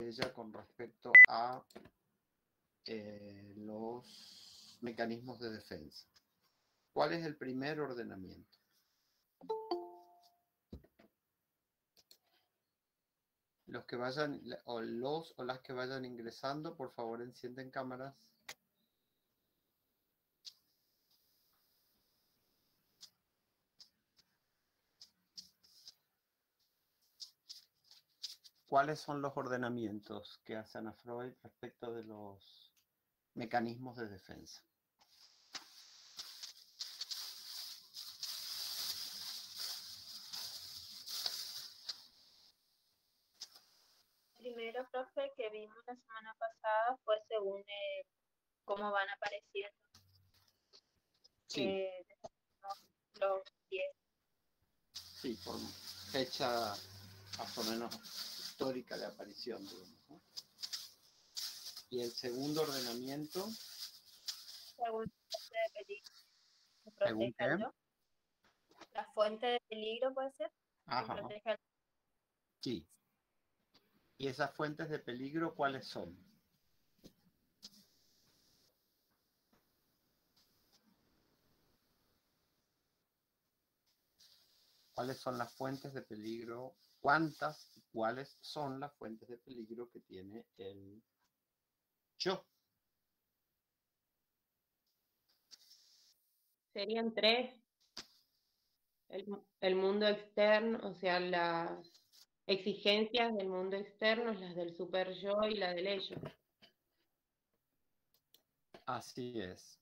ella con respecto a los mecanismos de defensa. ¿Cuál es el primer ordenamiento? Los que vayan, o las que vayan ingresando, por favor encienden cámaras. ¿Cuáles son los ordenamientos que hace Ana Freud respecto de los mecanismos de defensa? Primero, profe, que vimos la semana pasada fue según cómo van apareciendo Sí, los 10. sí, por fecha más o menos histórica de aparición, digamos, ¿no? Y el segundo ordenamiento, Según fuente de peligro, que ¿según proteja al qué? yo. La fuente de peligro puede ser que Ajá, proteja al sí. ¿Y esas fuentes de peligro cuáles son? ¿Cuáles son las fuentes de peligro? ¿Cuántas y cuáles son las fuentes de peligro que tiene el yo? Serían tres. El mundo externo, o sea, las exigencias del mundo externo, las del super yo y la del ello. Así es.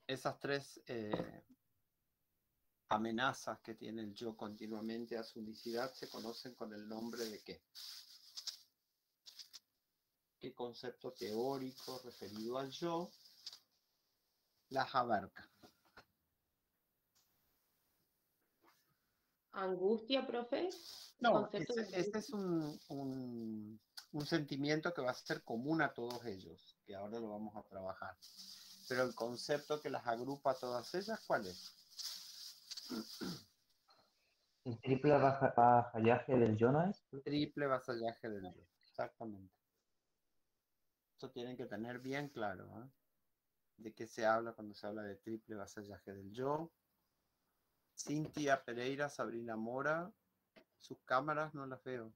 Esas tres amenazas que tiene el yo continuamente a su unicidad se conocen con el nombre de ¿qué? ¿Qué concepto teórico referido al yo las abarca? Angustia, profe. El No, concepto de ese es un sentimiento que va a ser común a todos ellos, que ahora lo vamos a trabajar. Pero el concepto que las agrupa a todas ellas, ¿cuál es? El triple vasallaje del Jonas. Triple vasallaje del yo, exactamente. Eso tienen que tener bien claro, ¿eh? ¿De qué se habla cuando se habla de triple vasallaje del yo? Cintia Pereira, Sabrina Mora, sus cámaras no las veo.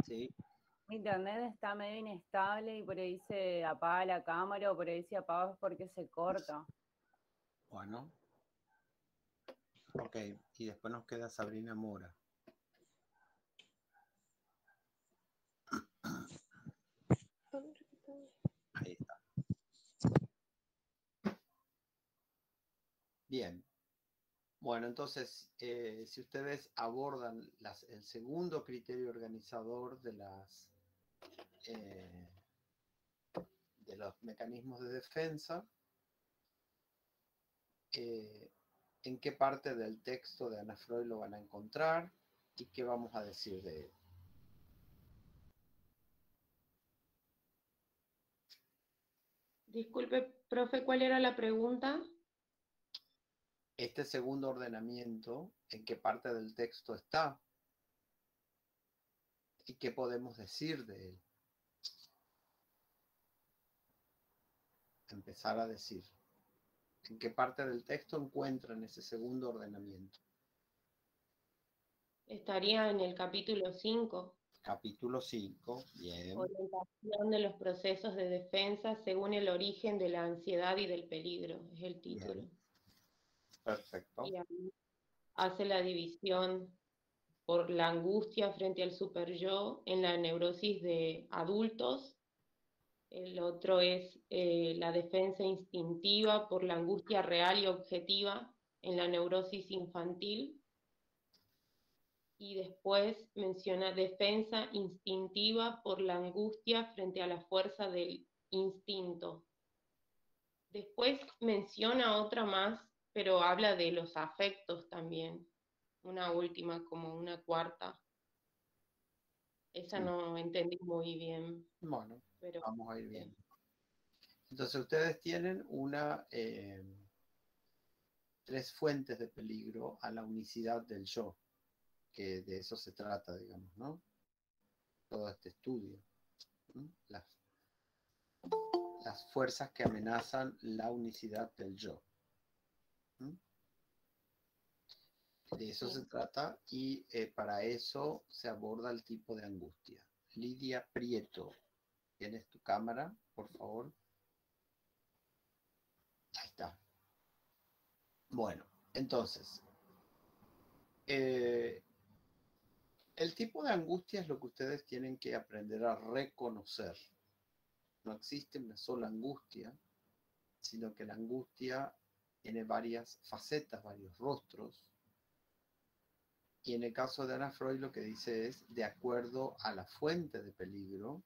Sí, Mi internet está medio inestable y por ahí se apaga la cámara o por ahí se apaga porque se corta. bueno. Ok, y después nos queda Sabrina Mora. Ahí está. Bien. Bueno, entonces, si ustedes abordan el segundo criterio organizador de los mecanismos de defensa, en qué parte del texto de Ana Freud lo van a encontrar y qué vamos a decir de él. Disculpe, profe, ¿cuál era la pregunta? Este segundo ordenamiento, ¿en qué parte del texto está? ¿Y qué podemos decir de él? Empezar a decir. ¿En qué parte del texto encuentran ese segundo ordenamiento? Estaría en el capítulo 5, Capítulo 5, bien, orientación de los procesos de defensa según el origen de la ansiedad y del peligro, es el título. bien, perfecto. Y ahí hace la división por la angustia frente al superyo en la neurosis de adultos. El otro es la defensa instintiva por la angustia real y objetiva en la neurosis infantil. Y después menciona defensa instintiva por la angustia frente a la fuerza del instinto. Después menciona otra más, pero habla de los afectos también. Una última, como una cuarta. Esa no entendí muy bien, Bueno, pero vamos a ir bien. Entonces ustedes tienen tres fuentes de peligro a la unicidad del yo, que de eso se trata, digamos, ¿no? Todo este estudio. Las fuerzas que amenazan la unicidad del yo. De eso se trata y para eso se aborda el tipo de angustia. Lidia Prieto, ¿tienes tu cámara, por favor? Ahí está. Bueno, entonces, el tipo de angustia es lo que ustedes tienen que aprender a reconocer. No existe una sola angustia, sino que la angustia tiene varias facetas, varios rostros. Y en el caso de Ana Freud lo que dice es, de acuerdo a la fuente de peligro,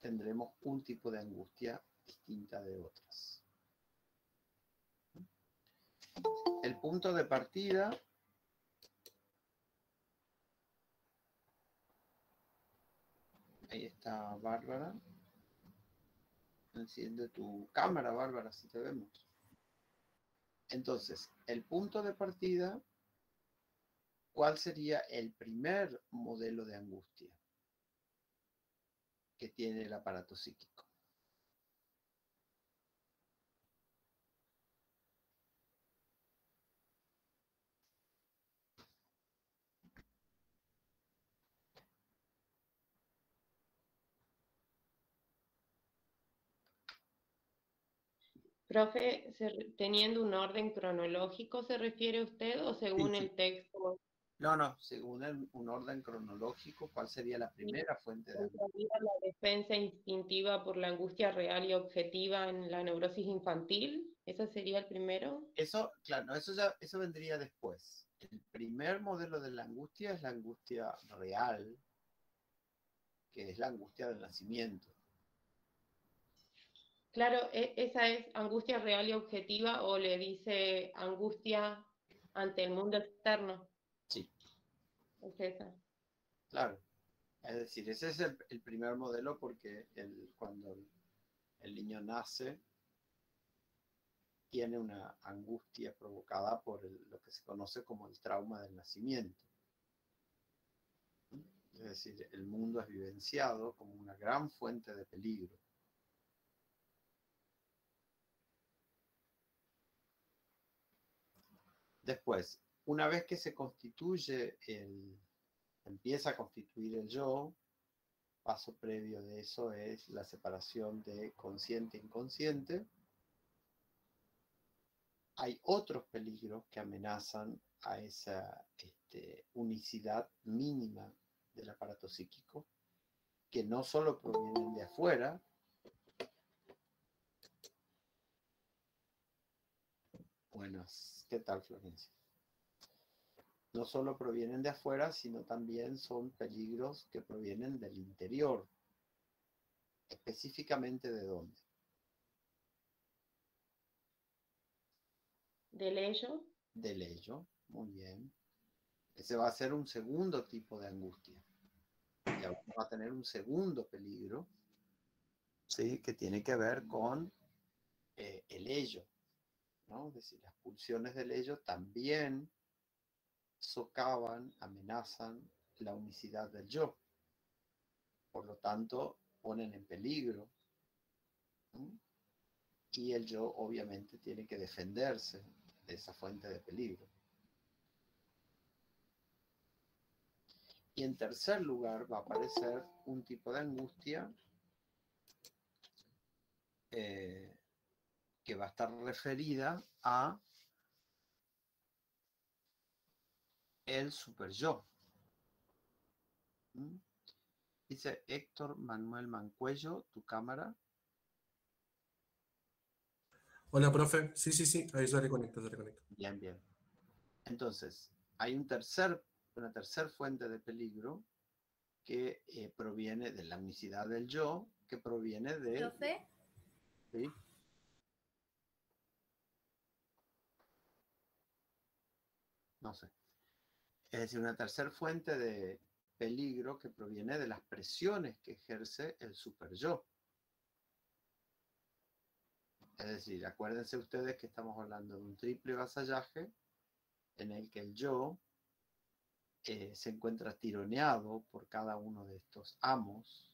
tendremos un tipo de angustia distinta de otras. El punto de partida ahí está Bárbara. Enciende tu cámara, Bárbara, si te vemos. Entonces, el punto de partida, ¿cuál sería el primer modelo de angustia que tiene el aparato psíquico? Profe, teniendo un orden cronológico, ¿se refiere usted o según Sí. el texto? No, según un orden cronológico, ¿cuál sería la primera fuente de angustia? ¿Entraría la defensa instintiva por la angustia real y objetiva en la neurosis infantil? ¿Ese sería el primero? Eso, claro, eso vendría después. El primer modelo de la angustia es la angustia real, que es la angustia del nacimiento. Claro, esa es angustia real y objetiva o le dice angustia ante el mundo externo. Sí. Es esa. Claro. Es decir, ese es el primer modelo porque cuando el niño nace, tiene una angustia provocada por lo que se conoce como el trauma del nacimiento. Es decir, el mundo es vivenciado como una gran fuente de peligro. Después, una vez que se constituye empieza a constituir el yo, paso previo de eso es la separación de consciente e inconsciente. Hay otros peligros que amenazan a esa unicidad mínima del aparato psíquico, que no solo provienen de afuera. Buenas, ¿qué tal, Florencia? No solo provienen de afuera, sino también son peligros que provienen del interior. ¿Específicamente de dónde? ¿Del ello? Del ello, muy bien. Ese va a ser un segundo tipo de angustia. Ya va a tener un segundo peligro, ¿sí? Que tiene que ver con el ello, ¿no? Es decir, las pulsiones del ello también socavan, amenazan la unicidad del yo. Por lo tanto, ponen en peligro, ¿no? Y el yo obviamente tiene que defenderse de esa fuente de peligro. Y en tercer lugar va a aparecer un tipo de angustia que va a estar referida a el superyo. Dice Héctor Manuel Mancuello, tu cámara. Hola, profe. Sí, ahí se reconecta. Bien. Entonces, hay una tercera fuente de peligro que proviene de la unicidad del yo, que proviene de... ¿Profe? ¿Sí? No sé. Es decir, una tercera fuente de peligro que proviene de las presiones que ejerce el superyo. Es decir, acuérdense ustedes que estamos hablando de un triple vasallaje en el que el yo se encuentra tironeado por cada uno de estos amos,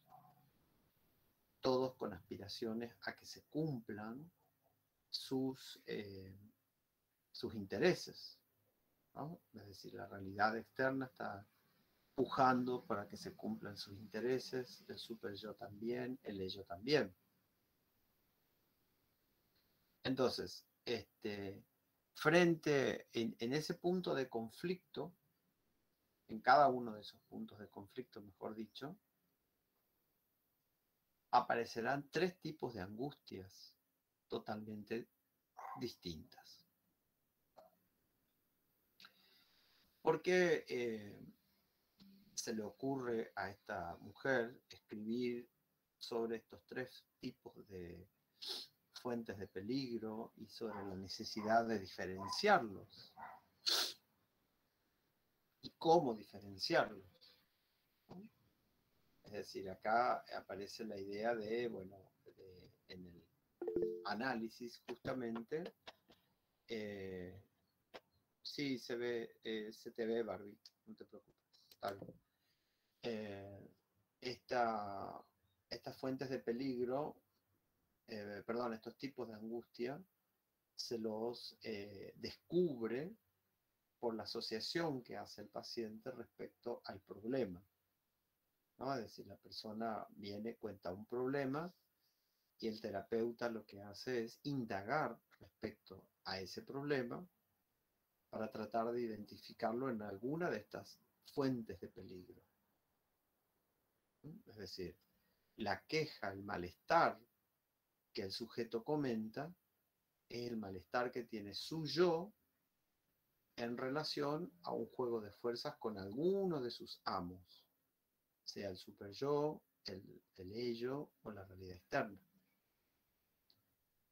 todos con aspiraciones a que se cumplan sus intereses, ¿no? Es decir, la realidad externa está pujando para que se cumplan sus intereses, el super yo también, el ello también. Entonces, frente en ese punto de conflicto, en cada uno de esos puntos de conflicto, mejor dicho, aparecerán tres tipos de angustias totalmente distintas. ¿Por qué se le ocurre a esta mujer escribir sobre estos tres tipos de fuentes de peligro y sobre la necesidad de diferenciarlos? ¿Y cómo diferenciarlos? Es decir, acá aparece la idea de, bueno, en el análisis justamente, sí, se te ve, Barbie, no te preocupes, está bien. Estas fuentes de peligro, perdón, estos tipos de angustia, se los descubre por la asociación que hace el paciente respecto al problema, ¿no? Es decir, la persona viene, cuenta un problema y el terapeuta lo que hace es indagar respecto a ese problema para tratar de identificarlo en alguna de estas fuentes de peligro. Es decir, la queja, el malestar que el sujeto comenta es el malestar que tiene su yo en relación a un juego de fuerzas con alguno de sus amos, sea el super yo, el ello o la realidad externa.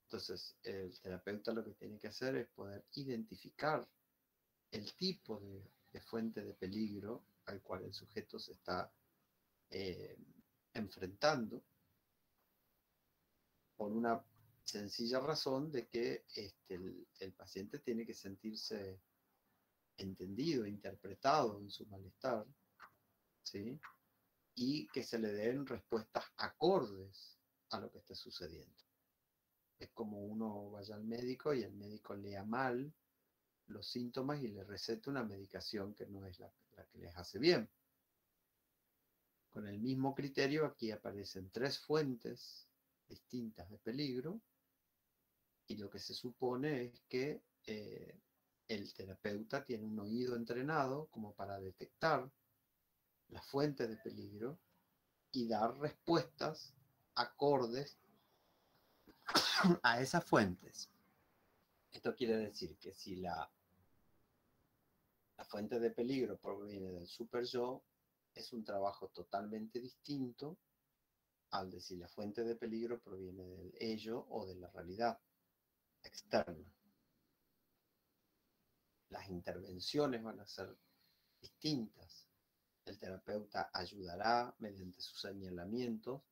Entonces, el terapeuta lo que tiene que hacer es poder identificar el tipo de fuente de peligro al cual el sujeto se está enfrentando, por una sencilla razón de que el paciente tiene que sentirse entendido, interpretado en su malestar, ¿sí? Y que se le den respuestas acordes a lo que está sucediendo. Es como uno vaya al médico y el médico lea mal los síntomas y le receta una medicación que no es la que les hace bien. Con el mismo criterio, aquí aparecen tres fuentes distintas de peligro y lo que se supone es que el terapeuta tiene un oído entrenado como para detectar las fuentes de peligro y dar respuestas acordes a esas fuentes. Esto quiere decir que si la fuente de peligro proviene del super yo, es un trabajo totalmente distinto al de si la fuente de peligro proviene del ello o de la realidad externa. Las intervenciones van a ser distintas. El terapeuta ayudará mediante sus señalamientos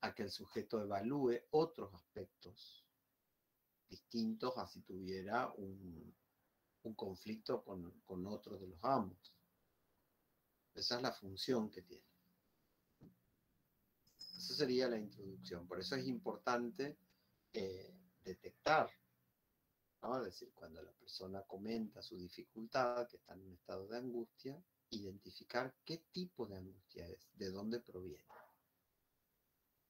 a que el sujeto evalúe otros aspectos distintos a si tuviera un conflicto con otro de los amos. Esa es la función que tiene. Esa sería la introducción. Por eso es importante detectar, ¿no? Es decir, cuando la persona comenta su dificultad, que está en un estado de angustia, identificar qué tipo de angustia es, de dónde proviene.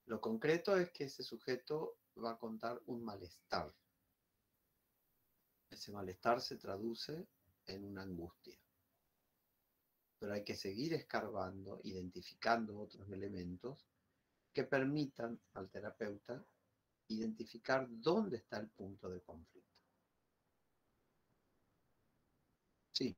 Lo concreto es que ese sujeto va a contar un malestar. Ese malestar se traduce en una angustia. Pero hay que seguir escarbando, identificando otros elementos que permitan al terapeuta identificar dónde está el punto de conflicto. Sí.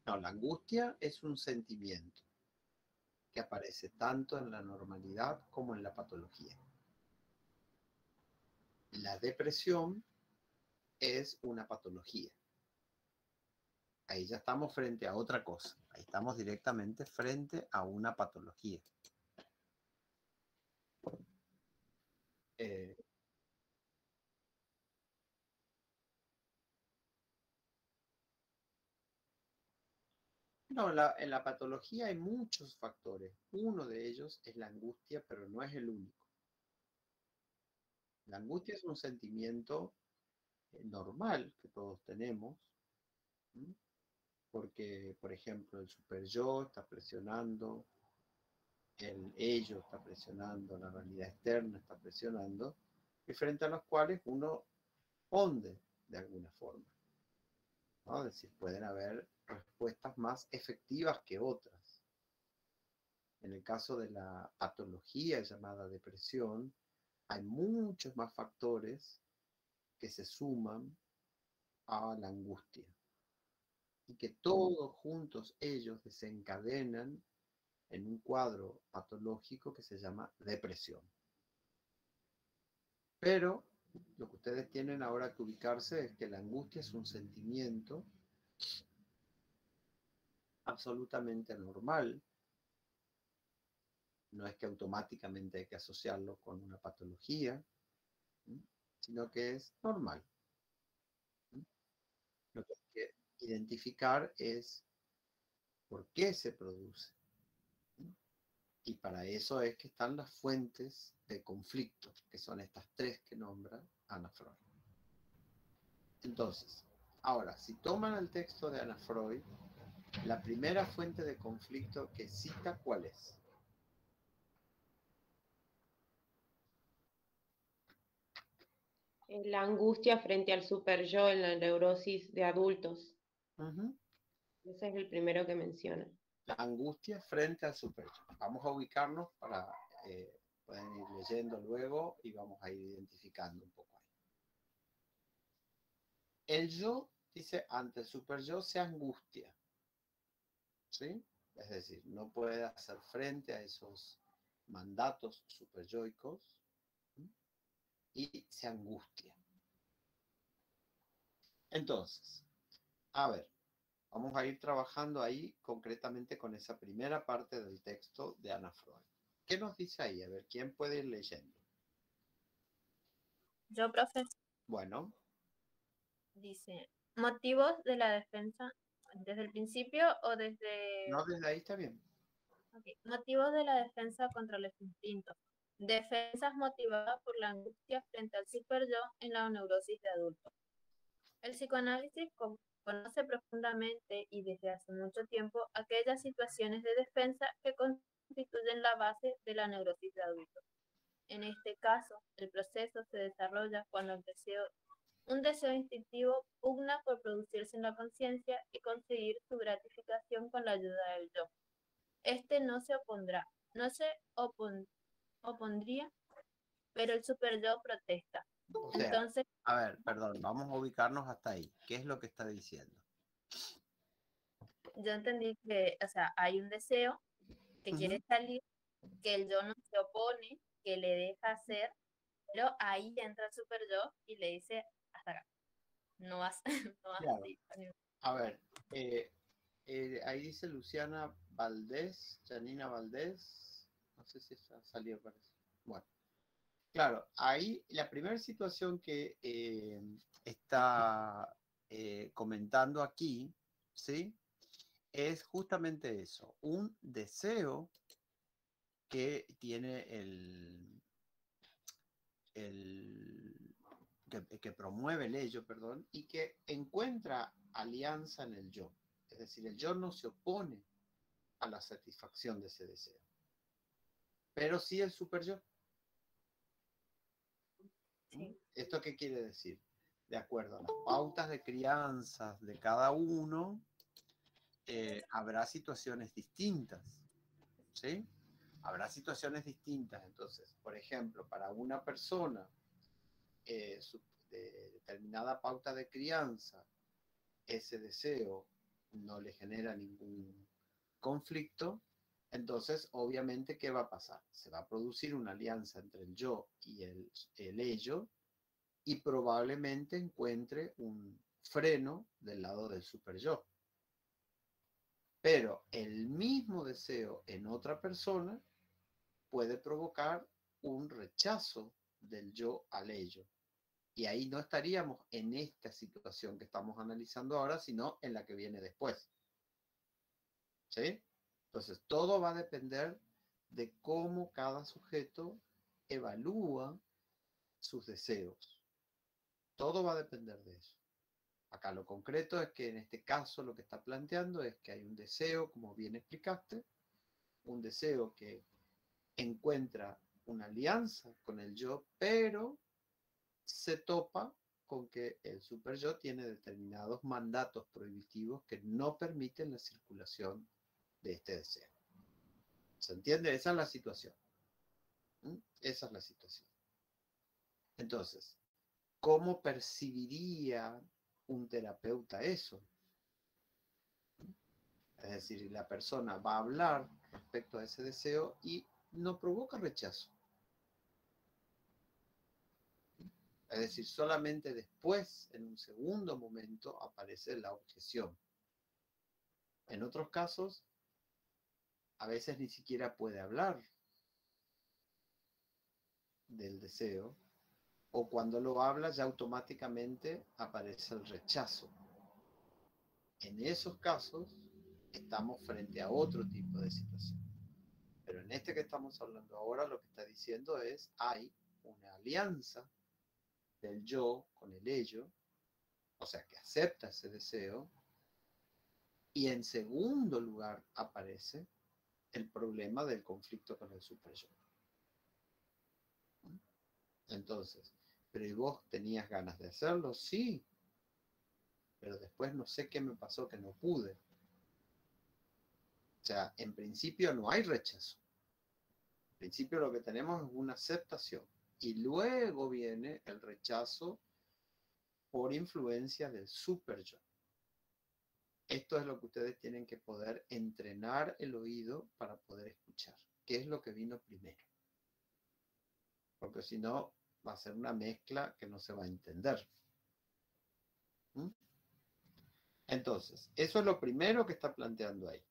No, la angustia es un sentimiento que aparece tanto en la normalidad como en la patología. La depresión es una patología. ahí ya estamos frente a otra cosa. Ahí estamos directamente frente a una patología. Eh, no, en la patología hay muchos factores. Uno de ellos es la angustia, pero no es el único. La angustia es un sentimiento normal que todos tenemos, ¿sí? Porque, por ejemplo, el super yo está presionando, el ello está presionando, la realidad externa está presionando, y frente a los cuales uno responde de alguna forma, ¿no? Es decir, pueden haber respuestas más efectivas que otras. En el caso de la patología llamada depresión, hay muchos más factores que se suman a la angustia y que todos juntos ellos desencadenan en un cuadro patológico que se llama depresión. Pero lo que ustedes tienen ahora que ubicarse es que la angustia es un sentimiento absolutamente normal. No es que automáticamente hay que asociarlo con una patología, ¿sí? Sino que es normal. ¿Sí? Lo que hay que identificar es por qué se produce. ¿Sí? Y para eso es que están las fuentes de conflicto, que son estas tres que nombra Anna Freud. Entonces, ahora, si toman el texto de Anna Freud, la primera fuente de conflicto que cita, ¿cuál es? La angustia frente al super yo en la neurosis de adultos. Ese es el primero que menciona. La angustia frente al superyo. Vamos a ubicarnos para, pueden ir leyendo luego y vamos a ir identificando un poco ahí. El yo, dice, ante el superyo se angustia. ¿Sí? Es decir, no puede hacer frente a esos mandatos superyoicos, ¿sí? Y se angustia. Entonces, a ver, vamos a ir trabajando ahí concretamente con esa primera parte del texto de Anna Freud. ¿Qué nos dice ahí? A ver, ¿quién puede ir leyendo? Yo, profe. Bueno. Dice, motivos de la defensa, ¿desde el principio o desde...? No, desde ahí está bien. Okay. Motivos de la defensa contra los instintos. Defensas motivadas por la angustia frente al superyo en la neurosis de adultos. El psicoanálisis conoce profundamente y desde hace mucho tiempo aquellas situaciones de defensa que constituyen la base de la neurosis de adultos. En este caso, el proceso se desarrolla cuando un deseo instintivo pugna por producirse en la conciencia y conseguir su gratificación con la ayuda del yo. Este no se opondrá, no se opondría, pero el superyo protesta. O sea, entonces, a ver, perdón, vamos a ubicarnos hasta ahí. ¿Qué es lo que está diciendo? Yo entendí que, o sea, hay un deseo que quiere salir, que el yo no se opone, que le deja hacer, pero ahí entra el superyo y le dice, hasta acá, no vas, no vas claro. así. A ver, ahí dice Luciana Valdés, Janina Valdés, no sé si salió, parece. Bueno, claro, ahí la primera situación que está comentando aquí, ¿sí? Es justamente eso, un deseo que tiene que promueve el ello, perdón, y que encuentra alianza en el yo. Es decir, el yo no se opone a la satisfacción de ese deseo, pero sí el superyo. Sí. ¿Esto qué quiere decir? De acuerdo a las pautas de crianza de cada uno, habrá situaciones distintas, ¿sí? Habrá situaciones distintas. Entonces, por ejemplo, para una persona de determinada pauta de crianza, ese deseo no le genera ningún conflicto, entonces obviamente ¿qué va a pasar? Se va a producir una alianza entre el yo y el ello y probablemente encuentre un freno del lado del super yo. Pero el mismo deseo en otra persona puede provocar un rechazo del yo al ello. Y ahí no estaríamos en esta situación que estamos analizando ahora, sino en la que viene después. ¿Sí? Entonces, todo va a depender de cómo cada sujeto evalúa sus deseos. Todo va a depender de eso. Acá lo concreto es que en este caso lo que está planteando es que hay un deseo, como bien explicaste, un deseo que encuentra una alianza con el yo, pero se topa con que el super yo tiene determinados mandatos prohibitivos que no permiten la circulación de este deseo. ¿Se entiende? Esa es la situación. Esa es la situación. Entonces, ¿cómo percibiría un terapeuta eso? Es decir, la persona va a hablar respecto a ese deseo y no provoca rechazo. Es decir, solamente después, en un segundo momento, aparece la objeción. En otros casos, a veces ni siquiera puede hablar del deseo, o cuando lo habla ya automáticamente aparece el rechazo. En esos casos estamos frente a otro tipo de situación. Pero en este que estamos hablando ahora, lo que está diciendo es, hay una alianza del yo con el ello, o sea, que acepta ese deseo, y en segundo lugar aparece el problema del conflicto con el superyo. Entonces, ¿pero y vos tenías ganas de hacerlo? Sí, pero después no sé qué me pasó que no pude. O sea, en principio no hay rechazo. En principio lo que tenemos es una aceptación. Y luego viene el rechazo por influencia del superyo. Esto es lo que ustedes tienen que poder entrenar el oído para poder escuchar. ¿Qué es lo que vino primero? Porque si no, va a ser una mezcla que no se va a entender. Entonces, eso es lo primero que está planteando ahí.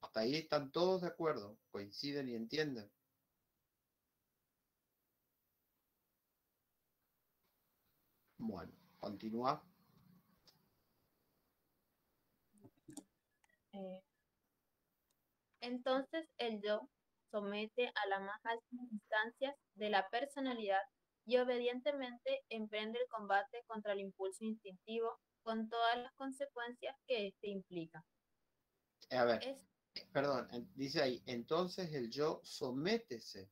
Hasta ahí están todos de acuerdo, coinciden y entienden. Bueno, continúa. Entonces el yo somete a las más altas instancias de la personalidad y obedientemente emprende el combate contra el impulso instintivo con todas las consecuencias que éste implica. A ver, Es, perdón, dice ahí, entonces el yo sométese.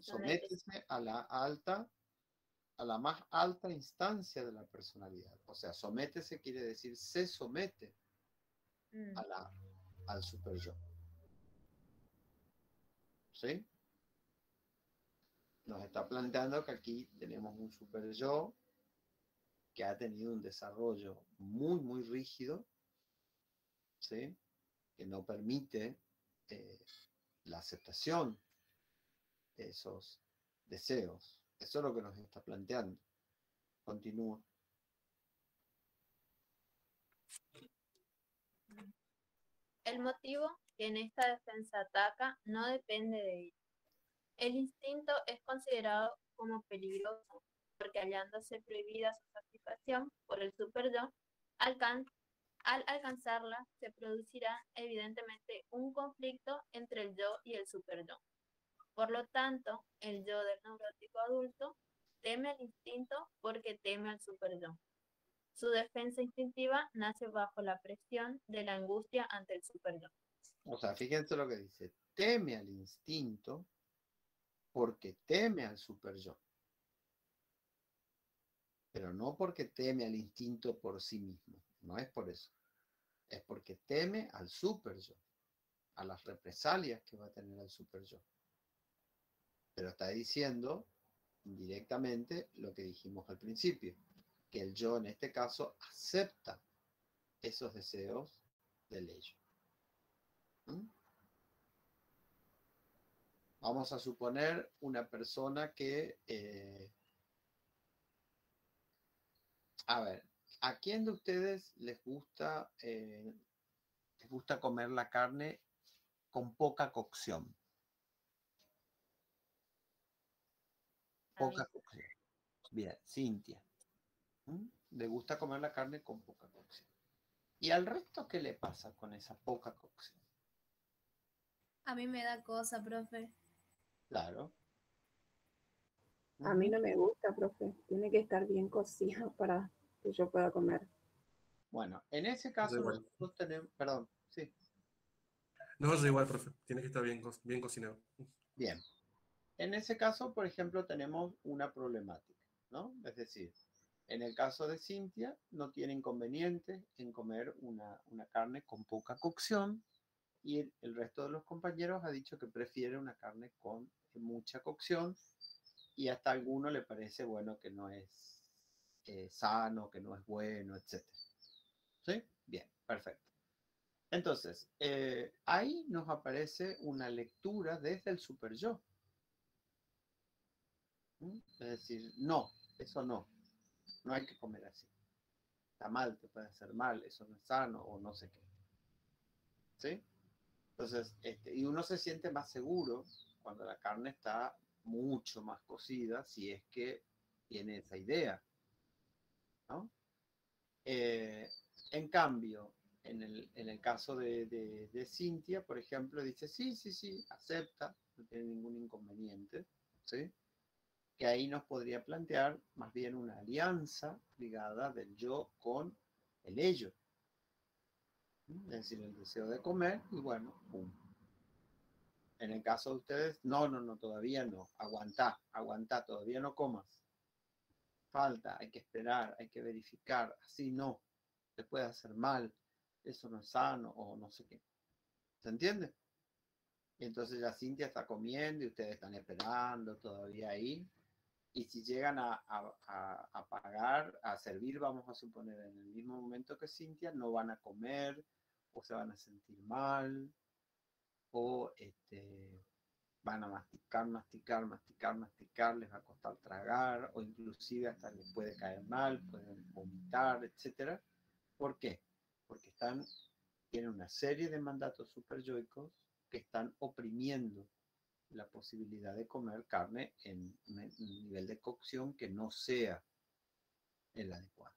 Sométese a la más alta instancia de la personalidad. O sea, sométese quiere decir se somete al super yo. ¿Sí? Nos está planteando que aquí tenemos un super yo que ha tenido un desarrollo muy, muy rígido, ¿sí? Que no permite la aceptación de esos deseos. Eso es lo que nos está planteando. Continúa. el motivo que en esta defensa ataca no depende de ello. El instinto es considerado como peligroso porque hallándose prohibida su satisfacción por el superyo, al alcanzarla se producirá evidentemente un conflicto entre el yo y el superyo. Por lo tanto, el yo del neurótico adulto teme al instinto porque teme al superyo. Su defensa instintiva nace bajo la presión de la angustia ante el superyo. O sea, fíjense lo que dice. Teme al instinto porque teme al superyo. Pero no porque teme al instinto por sí mismo. No es por eso. Es porque teme al superyo, a las represalias que va a tener el superyo. Pero está diciendo indirectamente lo que dijimos al principio, que el yo en este caso acepta esos deseos del ello. Vamos a suponer una persona que, a ver, ¿A quién de ustedes les gusta comer la carne con poca cocción? A mí. Poca cocción. Bien, Cintia. ¿Mm? Le gusta comer la carne con poca cocción. ¿Y al resto qué le pasa con esa poca cocción? A mí me da cosa, profe. Claro. A mí no me gusta, profe. Tiene que estar bien cocida para que yo pueda comer. Bueno, en ese caso igual. nosotros tenemos, perdón, sí, No, es igual, profe. Tiene que estar bien, bien cocinado. bien. En ese caso, por ejemplo, tenemos una problemática, ¿no? Es decir, en el caso de Cintia, no tiene inconveniente en comer una carne con poca cocción y el resto de los compañeros ha dicho que prefiere una carne con mucha cocción y hasta a alguno le parece, bueno, que no es sano, que no es bueno, etc. ¿Sí? Bien, perfecto. Entonces, ahí nos aparece una lectura desde el super yo. Es decir, no, eso no hay que comer así. Está mal, te puede hacer mal, eso no es sano o no sé qué. ¿Sí? Entonces, y uno se siente más seguro cuando la carne está mucho más cocida, si es que tiene esa idea, ¿no? En cambio, en el caso de Cintia, por ejemplo, dice, sí, acepta, no tiene ningún inconveniente, ¿sí? Que ahí nos podría plantear más bien una alianza ligada del yo con el ello. Es decir, el deseo de comer y bueno, pum. En el caso de ustedes, no, todavía no. Aguantá, todavía no comas. Falta, hay que esperar, hay que verificar. Así no, te puede hacer mal, eso no es sano o no sé qué. ¿Se entiende? Y entonces ya Cintia está comiendo y ustedes están esperando todavía ahí. Y si llegan a pagar, a servir, vamos a suponer, en el mismo momento que Cintia, no van a comer o se van a sentir mal o van a masticar, les va a costar tragar o inclusive hasta les puede caer mal, pueden vomitar, etc. ¿Por qué? Porque tienen una serie de mandatos superyoicos que están oprimiendo la posibilidad de comer carne en un nivel de cocción que no sea el adecuado.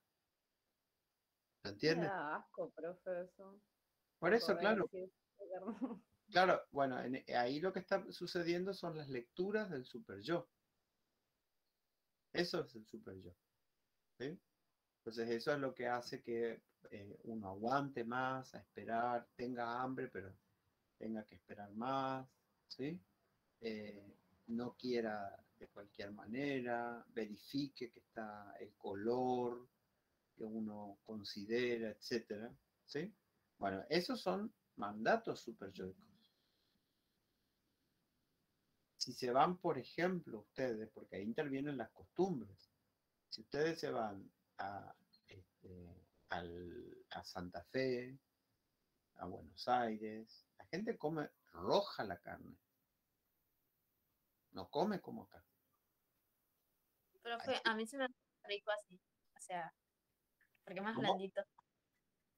¿Se Me entiende? da asco, profe, eso. Por eso, Poder claro, decir, claro, bueno, ahí lo que está sucediendo son las lecturas del super yo. Eso es el super yo. ¿Sí? Entonces eso es lo que hace que uno aguante más, a esperar, tenga hambre, pero tenga que esperar más, ¿sí? No quiera de cualquier manera, verifique que está el color que uno considera, etcétera, ¿sí? Bueno, esos son mandatos superyoicos. Si se van, por ejemplo, ustedes, porque ahí intervienen las costumbres, si ustedes se van a Santa Fe, a Buenos Aires, la gente come roja la carne, no come como acá. Profe, a mí se me hace rico así. O sea, porque es más ¿Cómo? blandito.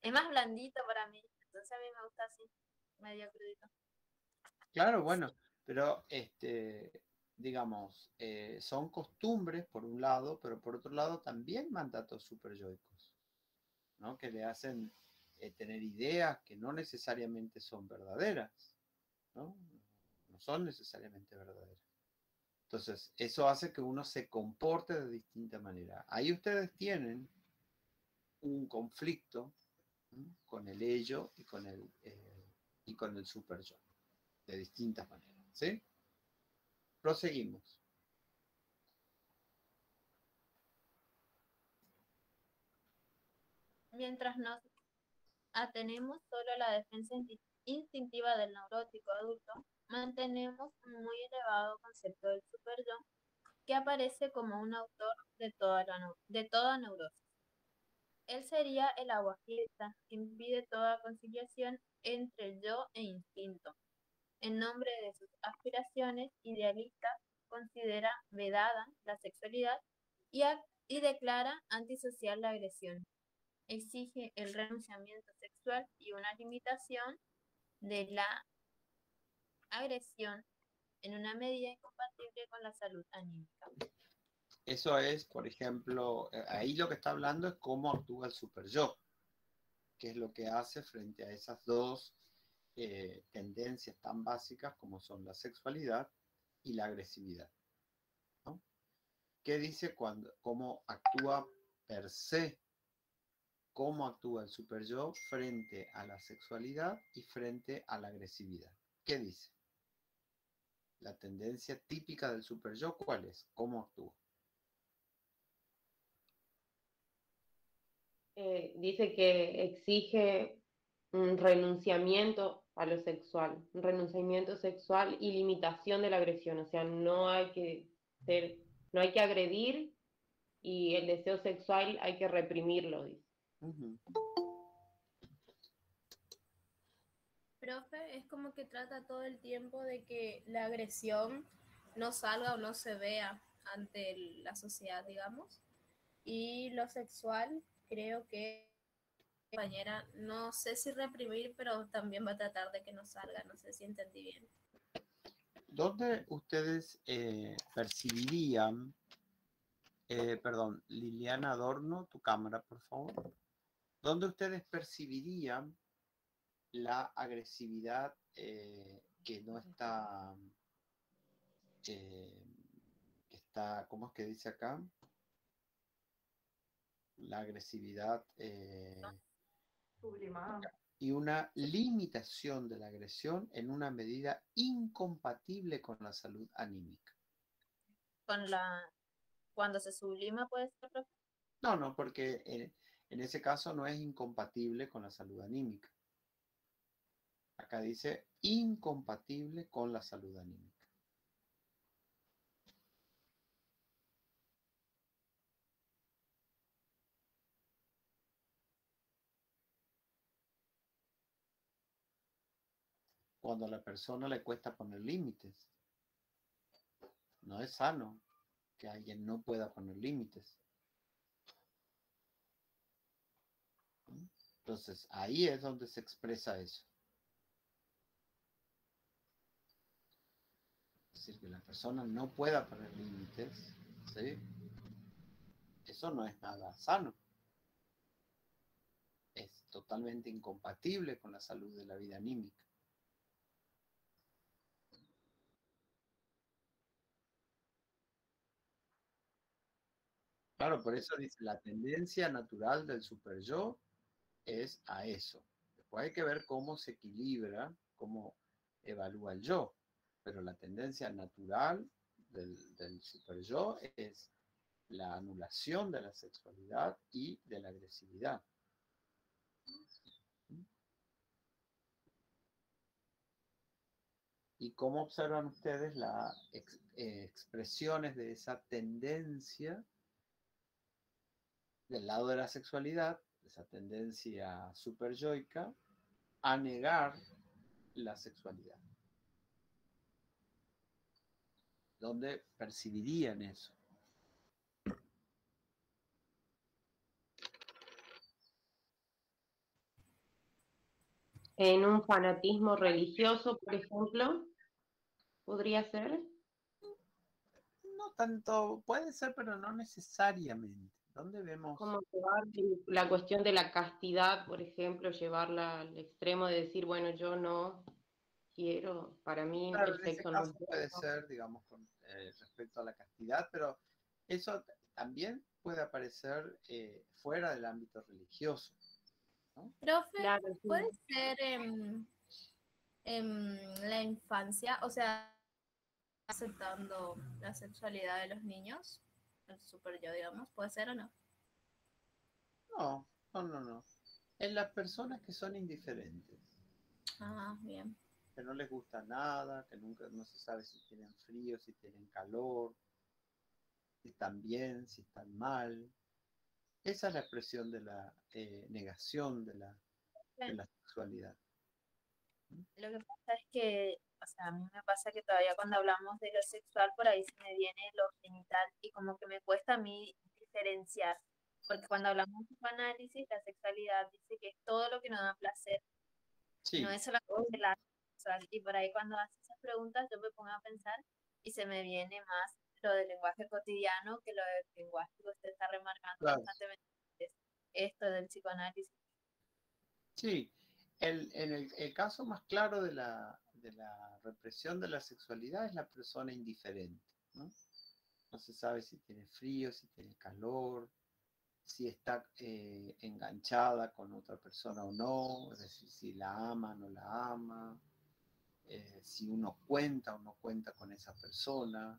Es más blandito para mí. Entonces a mí me gusta así, medio crudito. Claro, bueno, pero digamos, son costumbres por un lado, pero por otro lado también mandatos superyoicos, ¿no? Que le hacen tener ideas que no necesariamente son verdaderas, ¿no? No son necesariamente verdaderas. Entonces, eso hace que uno se comporte de distinta manera. Ahí ustedes tienen un conflicto, ¿no? Con el ello y con el super yo, de distintas maneras, ¿sí? Proseguimos. Mientras nos atenemos solo a la defensa instintiva del neurótico adulto, mantenemos un muy elevado concepto del superyo que aparece como un autor de toda neurosis. Él sería el aguafiesta que impide toda conciliación entre el yo e instinto. En nombre de sus aspiraciones idealistas, considera vedada la sexualidad y declara antisocial la agresión. exige el renunciamiento sexual y una limitación de la agresión en una medida incompatible con la salud anímica. Eso es, por ejemplo, ahí lo que está hablando es cómo actúa el super yo, qué es lo que hace frente a esas dos tendencias tan básicas como son la sexualidad y la agresividad, ¿no? ¿Qué dice cómo actúa per se? ¿Cómo actúa el super yo frente a la sexualidad y frente a la agresividad? ¿Qué dice? La tendencia típica del super yo, ¿cuál es? ¿Cómo actúa? Dice que exige un renunciamiento a lo sexual, un renunciamiento sexual y limitación de la agresión, o sea, no hay que agredir y el deseo sexual hay que reprimirlo, dice. Uh-huh. Profe, es como que trata todo el tiempo de que la agresión no salga o no se vea ante la sociedad, digamos. Y lo sexual, creo que compañera, no sé si reprimir, pero también va a tratar de que no salga, no sé si entendí bien. ¿Dónde ustedes percibirían, perdón, Liliana Adorno, tu cámara, por favor? ¿Dónde ustedes percibirían la agresividad que no está, ¿cómo es que dice acá? La agresividad Sublimada. y una limitación de la agresión en una medida incompatible con la salud anímica. Cuando se sublima puede ser, profe. No, porque en ese caso no es incompatible con la salud anímica. Acá dice incompatible con la salud anímica. Cuando a la persona le cuesta poner límites, no es sano que alguien no pueda poner límites. Entonces, ahí es donde se expresa eso. Es decir, que la persona no pueda poner límites, ¿sí? Eso no es nada sano. Es totalmente incompatible con la salud de la vida anímica. Claro, por eso dice, la tendencia natural del super yo es a eso. Después hay que ver cómo se equilibra, cómo evalúa el yo. Pero la tendencia natural del super yo es la anulación de la sexualidad y de la agresividad. ¿Y cómo observan ustedes las expresiones de esa tendencia del lado de la sexualidad, esa tendencia superyoica, a negar la sexualidad? ¿Dónde percibirían eso? En un fanatismo religioso, por ejemplo, podría ser. No tanto, puede ser, pero no necesariamente. ¿Dónde vemos? Como llevar la cuestión de la castidad, por ejemplo, llevarla al extremo de decir, bueno, yo no quiero, para mí Claro, el en ese sexo no es caso puede ser, digamos, con respecto a la castidad, pero eso también puede aparecer fuera del ámbito religioso, ¿no? Profe, claro, sí. ¿puede ser en la infancia, o sea, aceptando la sexualidad de los niños? El super yo, digamos, ¿puede ser o no? No. En las personas que son indiferentes, Ah, bien. que no les gusta nada, que nunca no se sabe si tienen frío, si tienen calor, si están bien, si están mal. Esa es la expresión de la negación de la sexualidad. Lo que pasa es que, o sea, a mí me pasa que todavía cuando hablamos de lo sexual, por ahí se me viene lo genital y como que me cuesta a mí diferenciar Porque cuando hablamos de psicoanálisis, la sexualidad dice que es todo lo que nos da placer, no Sí, es solamente la sexual. Y por ahí cuando hace esas preguntas yo me pongo a pensar y se me viene más lo del lenguaje cotidiano que lo del lenguaje que usted está remarcando claro. constantemente, es esto del psicoanálisis. Sí, en el caso más claro de la represión de la sexualidad es la persona indiferente, ¿no? No se sabe si tiene frío, si tiene calor, si está enganchada con otra persona o no, es decir, si la ama o no la ama, si uno cuenta o no cuenta con esa persona.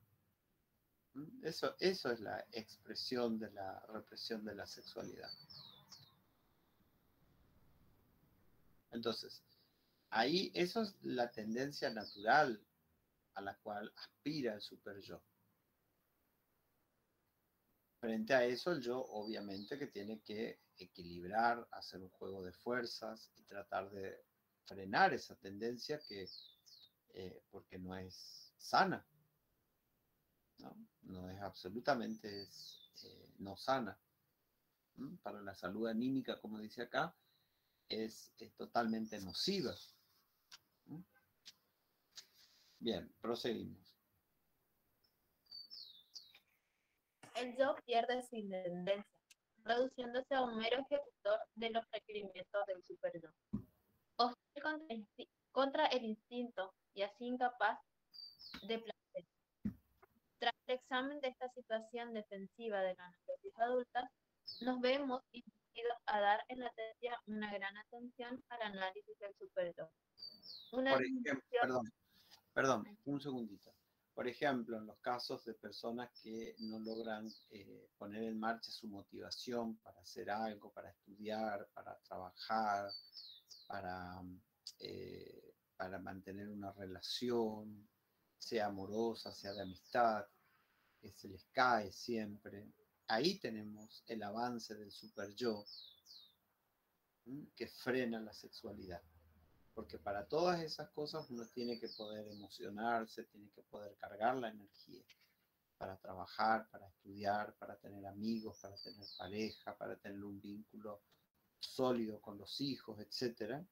Eso es la expresión de la represión de la sexualidad. Entonces, ahí eso es la tendencia natural a la cual aspira el super yo. Frente a eso, el yo obviamente que tiene que equilibrar, hacer un juego de fuerzas y tratar de frenar esa tendencia porque no es sana, ¿no? No es absolutamente no sana. Para la salud anímica, como dice acá, es totalmente nociva. Bien, proseguimos. El yo pierde su independencia, reduciéndose a un mero ejecutor de los requerimientos del superyo. Hostil contra el instinto y así incapaz de placer. Tras el examen de esta situación defensiva de las neurosis adultas, nos vemos inducidos a dar en la tercia una gran atención al análisis del superyo. Una Por ejemplo, disminución perdón, un segundito. Por ejemplo, en los casos de personas que no logran poner en marcha su motivación para hacer algo, para estudiar, para trabajar, para, para mantener una relación, sea amorosa, sea de amistad, que se les cae siempre. Ahí tenemos el avance del super yo que frena la sexualidad. Porque para todas esas cosas uno tiene que poder emocionarse, tiene que poder cargar la energía para trabajar, para estudiar, para tener amigos, para tener pareja, para tener un vínculo sólido con los hijos, etc.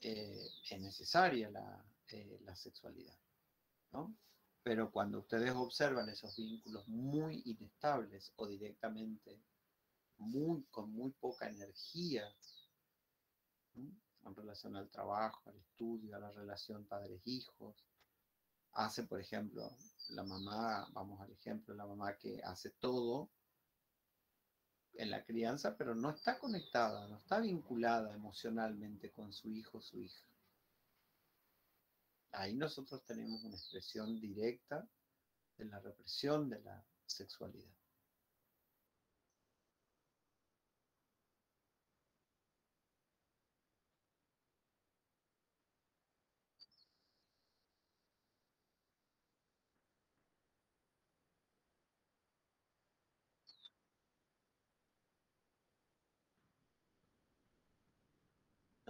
Es necesaria la sexualidad, ¿no? Pero cuando ustedes observan esos vínculos muy inestables o directamente con muy poca energía, ¿no? En relación al trabajo, al estudio, a la relación padres-hijos. Hace, por ejemplo, la mamá, vamos al ejemplo, la mamá que hace todo en la crianza, pero no está conectada, no está vinculada emocionalmente con su hijo o su hija. Ahí nosotros tenemos una expresión directa de la represión de la sexualidad.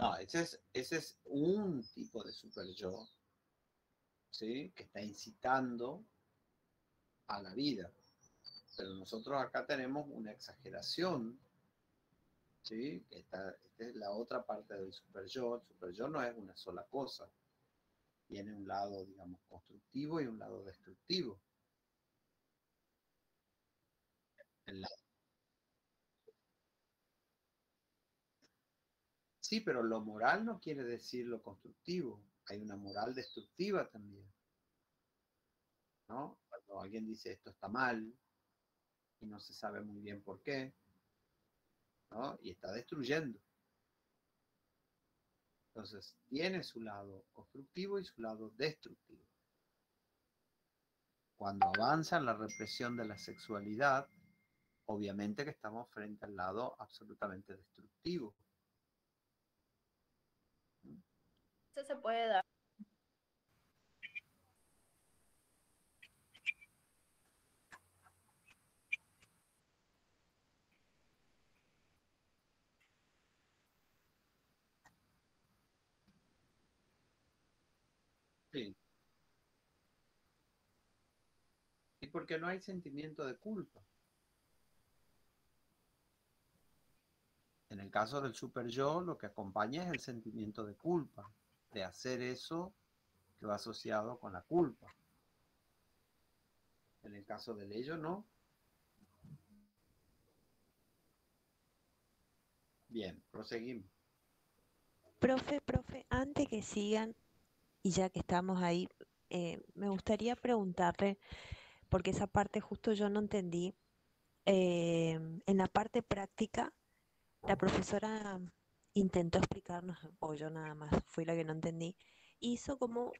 No, ese es un tipo de super yo, ¿sí? Que está incitando a la vida. Pero nosotros acá tenemos una exageración, ¿sí? Esta es la otra parte del super yo. El super yo no es una sola cosa. Tiene un lado, digamos, constructivo y un lado destructivo. El Sí, pero lo moral no quiere decir lo constructivo. Hay una moral destructiva también, ¿no? Cuando alguien dice esto está mal y no se sabe muy bien por qué, ¿no? Y está destruyendo. Entonces, tiene su lado constructivo y su lado destructivo. Cuando avanza la represión de la sexualidad, obviamente que estamos frente al lado absolutamente destructivo. eso se puede dar. Sí. Y porque no hay sentimiento de culpa. En el caso del super yo, lo que acompaña es el sentimiento de culpa, de hacer eso que va asociado con la culpa. En el caso del ello, no. Bien, proseguimos. Profe, antes que sigan, y ya que estamos ahí, me gustaría preguntarle, porque esa parte justo yo no entendí, en la parte práctica, la profesora intentó explicarnos, o yo nada más fui la que no entendí, hizo como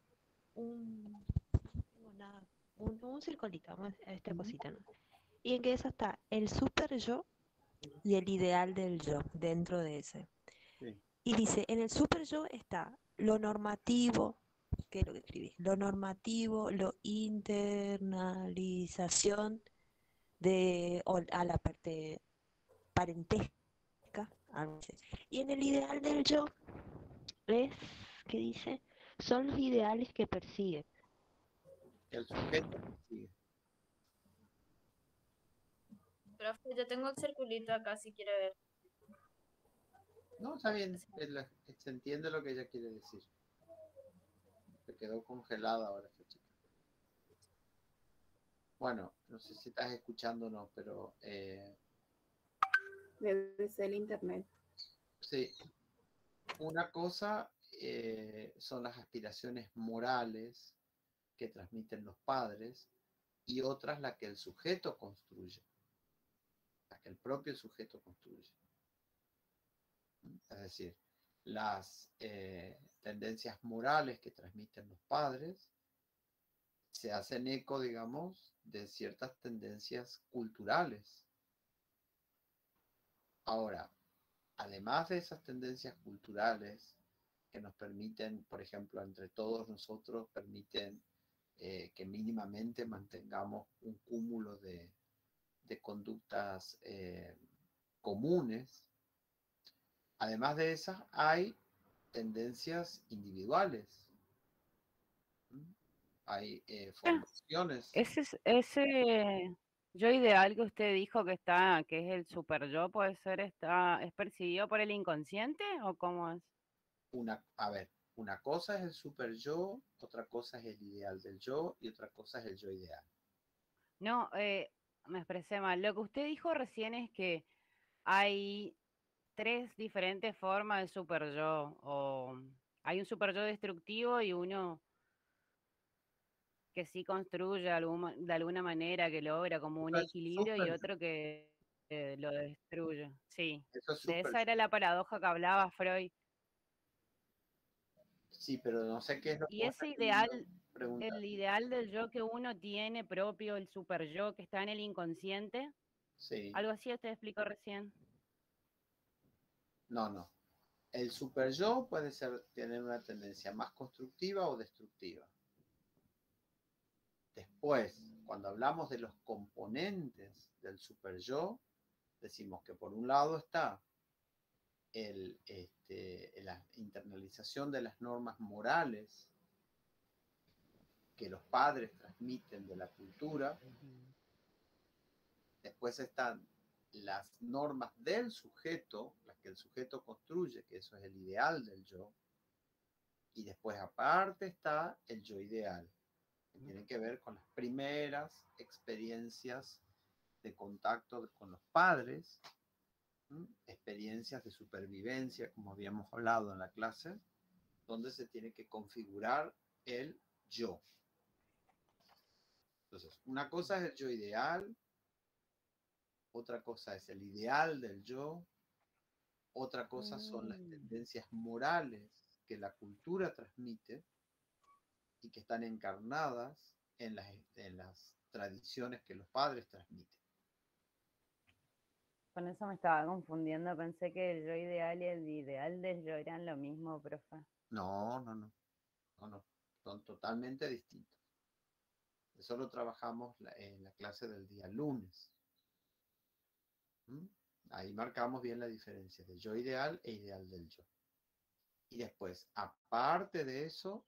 un, no tengo nada, un circulito, esta cosita, ¿no? Y en que eso está el super yo y el ideal del yo dentro de ese. Sí. Y dice, en el super yo está lo normativo, ¿qué es lo que escribí? Lo normativo, lo internalización a la parte parentesca, algo así. Y en el ideal del yo es, ¿qué dice? Son los ideales que persigue. El sujeto sigue. Profe, yo tengo el circulito acá si quiere ver. No, está bien. Se entiende lo que ella quiere decir. Se quedó congelada ahora esta chica. Bueno, no sé si estás escuchando o no, pero Debe ser el internet. sí. Una cosa son las aspiraciones morales que transmiten los padres y otra es la que el sujeto construye, la que el propio sujeto construye. Es decir, las tendencias morales que transmiten los padres se hacen eco, digamos, de ciertas tendencias culturales. Ahora, además de esas tendencias culturales que nos permiten, por ejemplo, entre todos nosotros, permiten que mínimamente mantengamos un cúmulo de conductas comunes. Además de esas, hay tendencias individuales. Hay formaciones. Ese yo ideal que usted dijo que está, que es el super yo, puede ser, es percibido por el inconsciente o cómo es? A ver, una cosa es el super yo, otra cosa es el ideal del yo y otra cosa es el yo ideal. No, me expresé mal. Lo que usted dijo recién es que hay 3 diferentes formas de super yo, o hay un super yo destructivo y uno que sí construye de alguna manera, que logra como un Eso es equilibrio y super yo. otro que lo destruye. Sí, Eso es de super esa era yo. la paradoja que hablaba Freud. Sí, pero no sé qué es lo que Y vos ese estás ideal, queriendo preguntar. el ideal del yo que uno tiene propio, el super yo que está en el inconsciente, Sí. algo así usted explicó recién. No. El super yo puede tener una tendencia más constructiva o destructiva. Después, cuando hablamos de los componentes del super yo, decimos que por un lado está la internalización de las normas morales que los padres transmiten de la cultura. Después están las normas del sujeto, las que el sujeto construye, que eso es el ideal del yo. Y después aparte está el yo ideal, que tiene que ver con las primeras experiencias de contacto con los padres, experiencias de supervivencia, como habíamos hablado en la clase, donde se tiene que configurar el yo. Entonces, una cosa es el yo ideal, otra cosa es el ideal del yo, otra cosa son las tendencias morales que la cultura transmite y que están encarnadas en las tradiciones que los padres transmiten. Con eso me estaba confundiendo, pensé que el yo ideal y el ideal del yo eran lo mismo, profe. No, son totalmente distintos. Eso lo trabajamos en la clase del día lunes. Ahí marcamos bien la diferencia de yo ideal e ideal del yo. Y después, aparte de eso,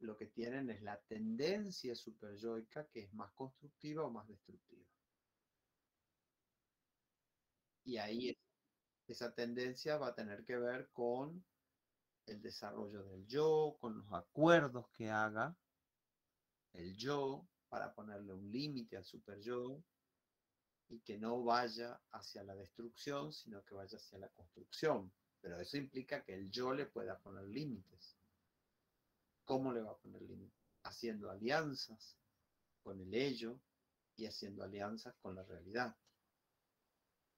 lo que tienen es la tendencia superyoica, que es más constructiva o más destructiva. Y ahí Esa tendencia va a tener que ver con el desarrollo del yo, con los acuerdos que haga el yo para ponerle un límite al super yo y que no vaya hacia la destrucción, sino que vaya hacia la construcción. Pero eso implica que el yo le pueda poner límites. ¿Cómo le va a poner límites? Haciendo alianzas con el ello y haciendo alianzas con la realidad.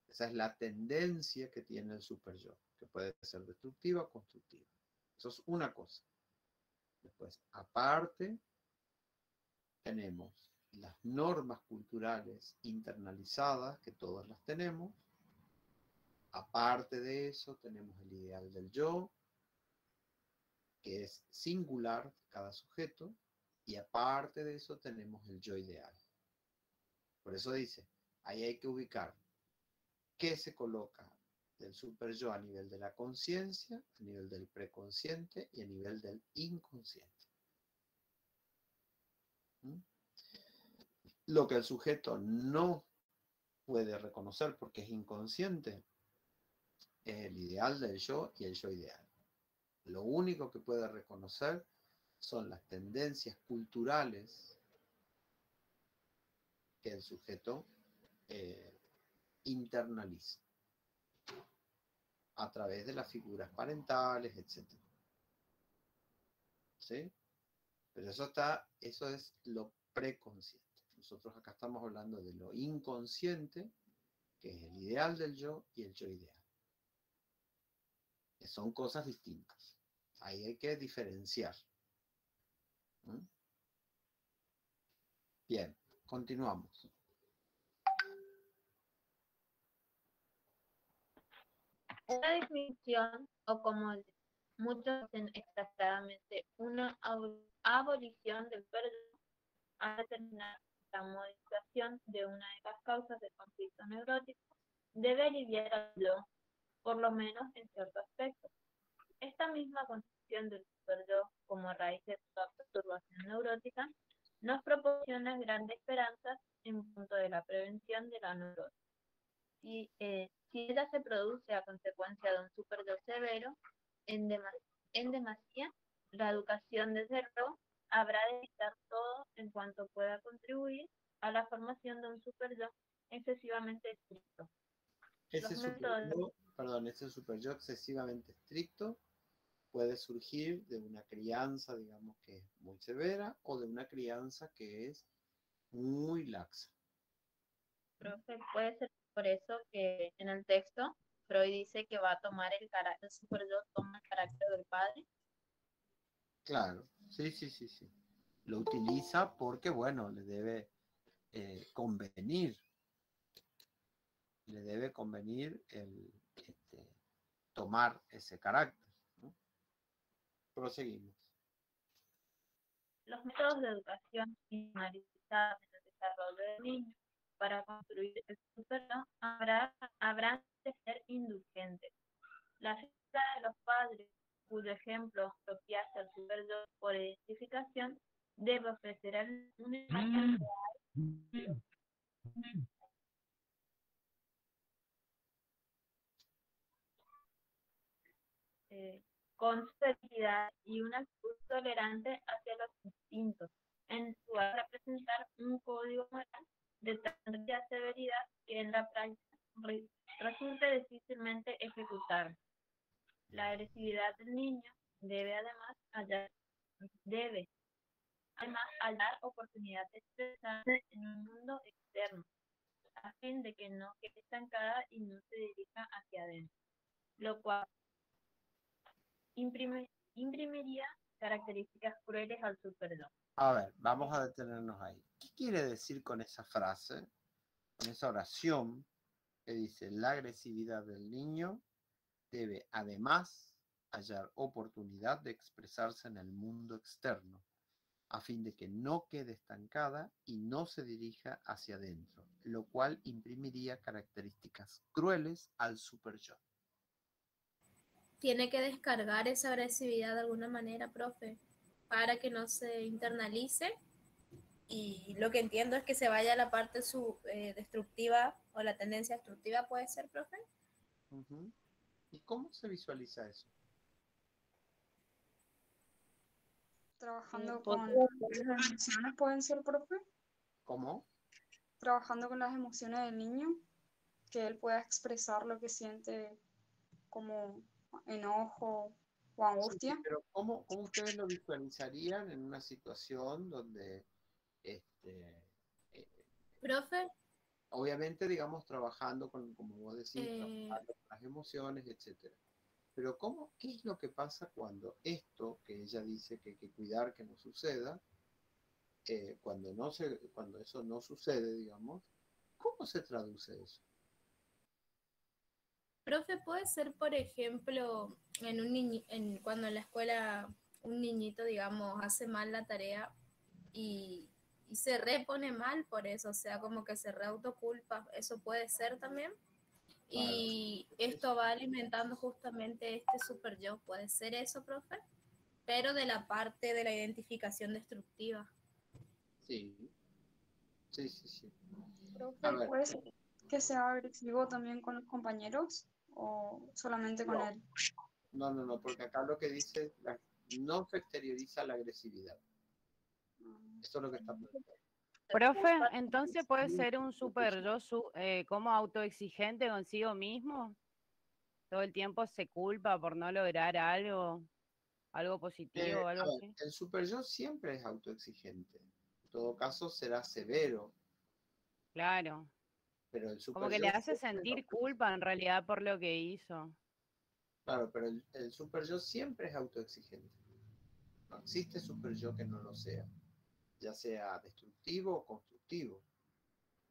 Esa es la tendencia que tiene el super yo, que puede ser destructiva o constructiva. Eso es una cosa. Después, aparte, tenemos las normas culturales internalizadas, que todas las tenemos. Aparte de eso, tenemos el ideal del yo, que es singular de cada sujeto. Y aparte de eso, tenemos el yo ideal. Por eso dice, ahí hay que ubicar qué se coloca del super yo a nivel de la conciencia, a nivel del preconsciente y a nivel del inconsciente. Lo que el sujeto no puede reconocer porque es inconsciente es el ideal del yo y el yo ideal. Lo único que puede reconocer son las tendencias culturales que el sujeto internaliza a través de las figuras parentales, etc. ¿Sí? Pero eso es lo preconsciente. Nosotros acá estamos hablando de lo inconsciente, que es el ideal del yo y el yo ideal. Que son cosas distintas. Ahí hay que diferenciar. Bien, continuamos. Una definición, o como muchos dicen exageradamente, una abolición del perdón a determinar la modificación de una de las causas del conflicto neurótico debe aliviar al yo, por lo menos en cierto aspecto. Esta misma concepción del superyo como raíz de toda perturbación neurótica nos proporciona grandes esperanzas en punto de la prevención de la neurosis. Si ella se produce a consecuencia de un superyo severo, en demasía, la educación desde luego habrá de evitar todo en cuanto pueda contribuir a la formación de un superyo excesivamente estricto. Ese superyo excesivamente estricto puede surgir de una crianza, digamos, que es muy severa o de una crianza que es muy laxa. Profe, puede ser por eso que en el texto Freud dice que va a tomar el superyo toma el carácter del padre. Claro, sí. Lo utiliza porque, bueno, le debe convenir. Le debe convenir el tomar ese carácter, ¿no? Proseguimos. Los métodos de educación analizados en el desarrollo del niño para construir el superyo habrán de ser indulgentes. La figura de los padres, cuyo ejemplo propiase al superyo por identificación, debe ofrecer una imagen real con severidad y una actitud tolerante hacia los instintos, en lugar de representar un código moral de tanta severidad que en la práctica resulte difícilmente ejecutar. La agresividad del niño debe además hallar oportunidad de expresarse en un mundo externo, a fin de que no quede estancada y no se dirija hacia adentro, lo cual imprimiría características crueles al superyo. A ver, vamos a detenernos ahí. ¿Qué quiere decir con esa frase, con esa oración que dice la agresividad del niño debe además hallar oportunidad de expresarse en el mundo externo, a fin de que no quede estancada y no se dirija hacia adentro, lo cual imprimiría características crueles al superyo? Tiene que descargar esa agresividad de alguna manera, profe, para que no se internalice. Y lo que entiendo es que se vaya a la parte destructiva o la tendencia destructiva, ¿puede ser, profe? Ujú. ¿Y cómo se visualiza eso? Trabajando Por- con las emociones, ¿pueden ser, profe? ¿Cómo? Trabajando con las emociones del niño, que él pueda expresar lo que siente como enojo o Sí, angustia. pero ¿cómo ustedes lo visualizarían en una situación donde, este, eh, Profe, obviamente, digamos, trabajando con, como vos decís, eh, trabajando con las emociones, etcétera? Pero ¿qué es lo que pasa cuando esto que ella dice que hay que cuidar que no suceda, cuando eso no sucede, digamos, ¿cómo se traduce eso? profe, puede ser, por ejemplo, cuando en la escuela un niñito, digamos, hace mal la tarea y, y se repone mal por eso, o sea, como que se reautoculpa, eso puede ser también. Claro, Y esto va alimentando justamente este super yo, puede ser eso, profe, pero de la parte de la identificación destructiva. sí, sí, sí, sí. A Profe, ¿y ver, puede ser que sea agresivo también con los compañeros o solamente con no, él? no, porque acá lo que dice, no se exterioriza la agresividad. Eso es lo que está planteando. Profe, entonces puede ser un super yo como autoexigente consigo mismo. Todo el tiempo se culpa por no lograr algo positivo, algo A ver, así. el super yo siempre es autoexigente. En todo caso, será severo, Claro. pero el Como super que yo le hace siempre es sentir autoexigente. culpa en realidad por lo que hizo. Claro, pero el super yo siempre es autoexigente. No existe super yo que no lo sea, ya sea destructivo o constructivo.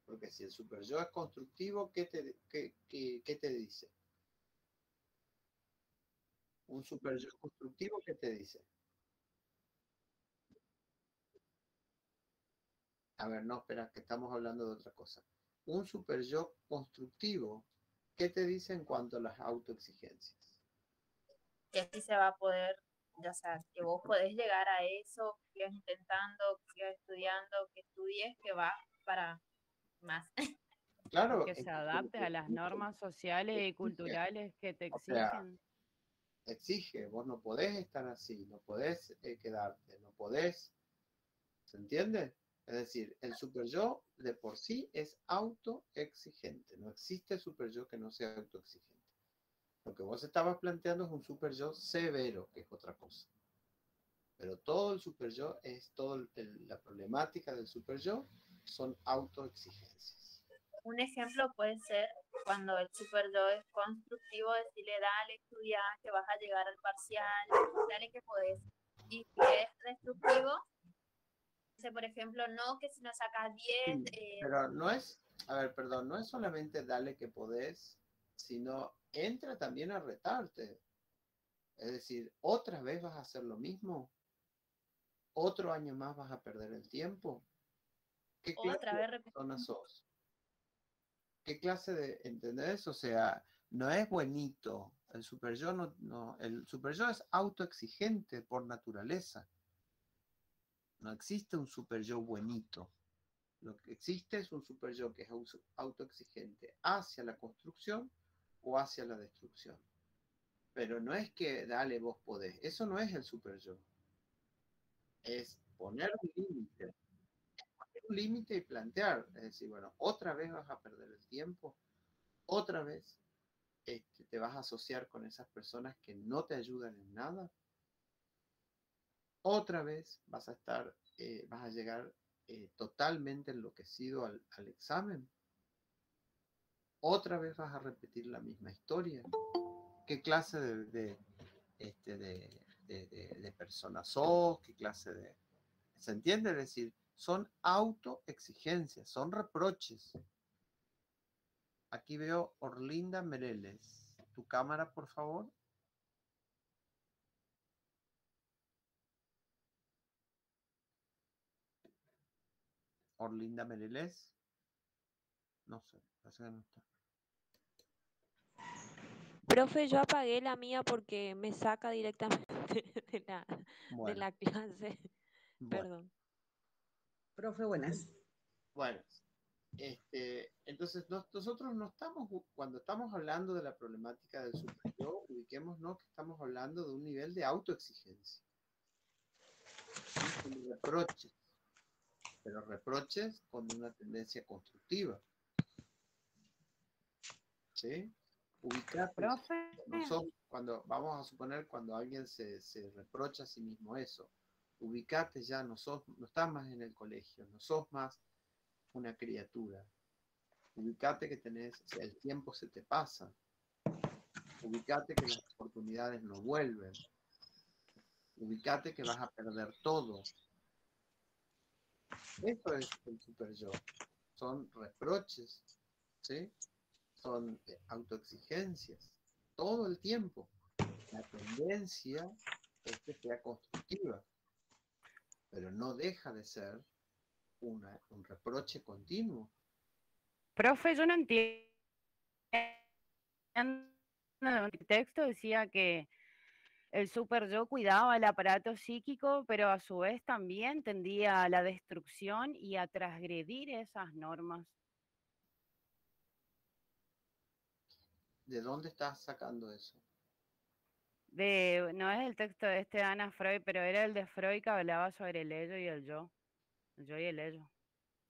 Porque si el super yo es constructivo, ¿qué te dice? Un super yo constructivo, ¿qué te dice? A ver, no, espera, que estamos hablando de otra cosa. Un super yo constructivo, ¿qué te dice en cuanto a las autoexigencias? Que así se va a poder, ya sea, que vos podés llegar a eso, que sigas intentando, que sigas estudiando, que estudies, que vas para más. Claro, Que se adapte a las normas sociales y exige, culturales que te o sea, exigen. exige, vos no podés estar así, no podés quedarte, no podés, ¿se entiende? Es decir, el super yo de por sí es autoexigente, no existe super yo que no sea autoexigente. Lo que vos estabas planteando es un super yo severo, que es otra cosa. Pero todo el super yo la problemática del super yo son autoexigencias. Un ejemplo puede ser cuando el super yo es constructivo, decirle, dale, estudia, que vas a llegar al parcial, dale que podés. Y si es destructivo, dice, por ejemplo, no, que si no sacas 10, Sí, pero no es, a ver, perdón, no es solamente dale que podés, sino entra también a retarte. Es decir, otra vez vas a hacer lo mismo, otro año más vas a perder el tiempo. ¿Qué clase otra de vez persona sos? ¿Qué clase de, entendés? O sea, no es buenito. El super yo el super yo es autoexigente por naturaleza. No existe un super yo buenito. Lo que existe es un super yo que es autoexigente hacia la construcción o hacia la destrucción. Pero no es que dale, vos podés. Eso no es el super yo. Es poner un límite y plantear. Es decir, bueno, otra vez vas a perder el tiempo, otra vez te vas a asociar con esas personas que no te ayudan en nada, otra vez vas a llegar totalmente enloquecido al examen, otra vez vas a repetir la misma historia. ¿Qué clase de persona sos? ¿Qué clase de... ¿Se entiende? Es decir, son autoexigencias, son reproches. Aquí veo Orlinda Mereles. ¿Tu cámara, por favor? Orlinda Mereles. No sé, parece que no está. Profe, yo apagué la mía porque me saca directamente de la, de Bueno, la clase. bueno, Perdón. Profe, buenas. bueno. Entonces, nosotros no estamos, cuando estamos hablando de la problemática del superyo, ubiquémonos que estamos hablando de un nivel de autoexigencia. ¿Sí? Con reproches, pero reproches con una tendencia constructiva. ¿Sí? Ubicate. Profe, Cuando, vamos a suponer cuando alguien se reprocha a sí mismo eso. Ubicate ya, no estás más en el colegio, no sos más una criatura. Ubicate que el tiempo se te pasa. Ubicate que las oportunidades no vuelven. Ubicate que vas a perder todo. Eso es el superyo. Son reproches, ¿sí? Son autoexigencias. Todo el tiempo. La tendencia es que sea constructiva, pero no deja de ser un reproche continuo. profe, yo no entiendo. El texto decía que el super yo cuidaba el aparato psíquico, pero a su vez también tendía a la destrucción y a transgredir esas normas. ¿De dónde estás sacando eso? No es el texto de Ana Freud, pero era el de Freud que hablaba sobre el ello y el yo y el ello.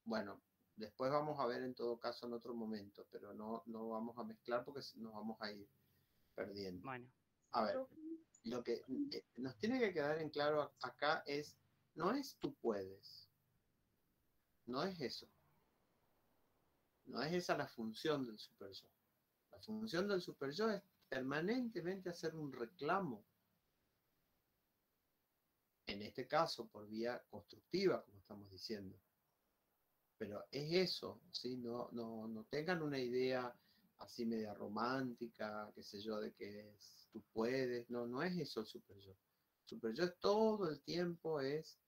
Bueno, después vamos a ver en todo caso en otro momento, pero no vamos a mezclar porque nos vamos a ir perdiendo. Bueno. A ver, lo que nos tiene que quedar en claro acá es, no es tú puedes, no es eso. No es esa la función del superyo. La función del superyo es permanentemente hacer un reclamo. En este caso, por vía constructiva, como estamos diciendo. Pero es eso, ¿sí? No tengan una idea así media romántica, qué sé yo, de que tú puedes. No es eso el superyo. El superyo es todo el tiempo, es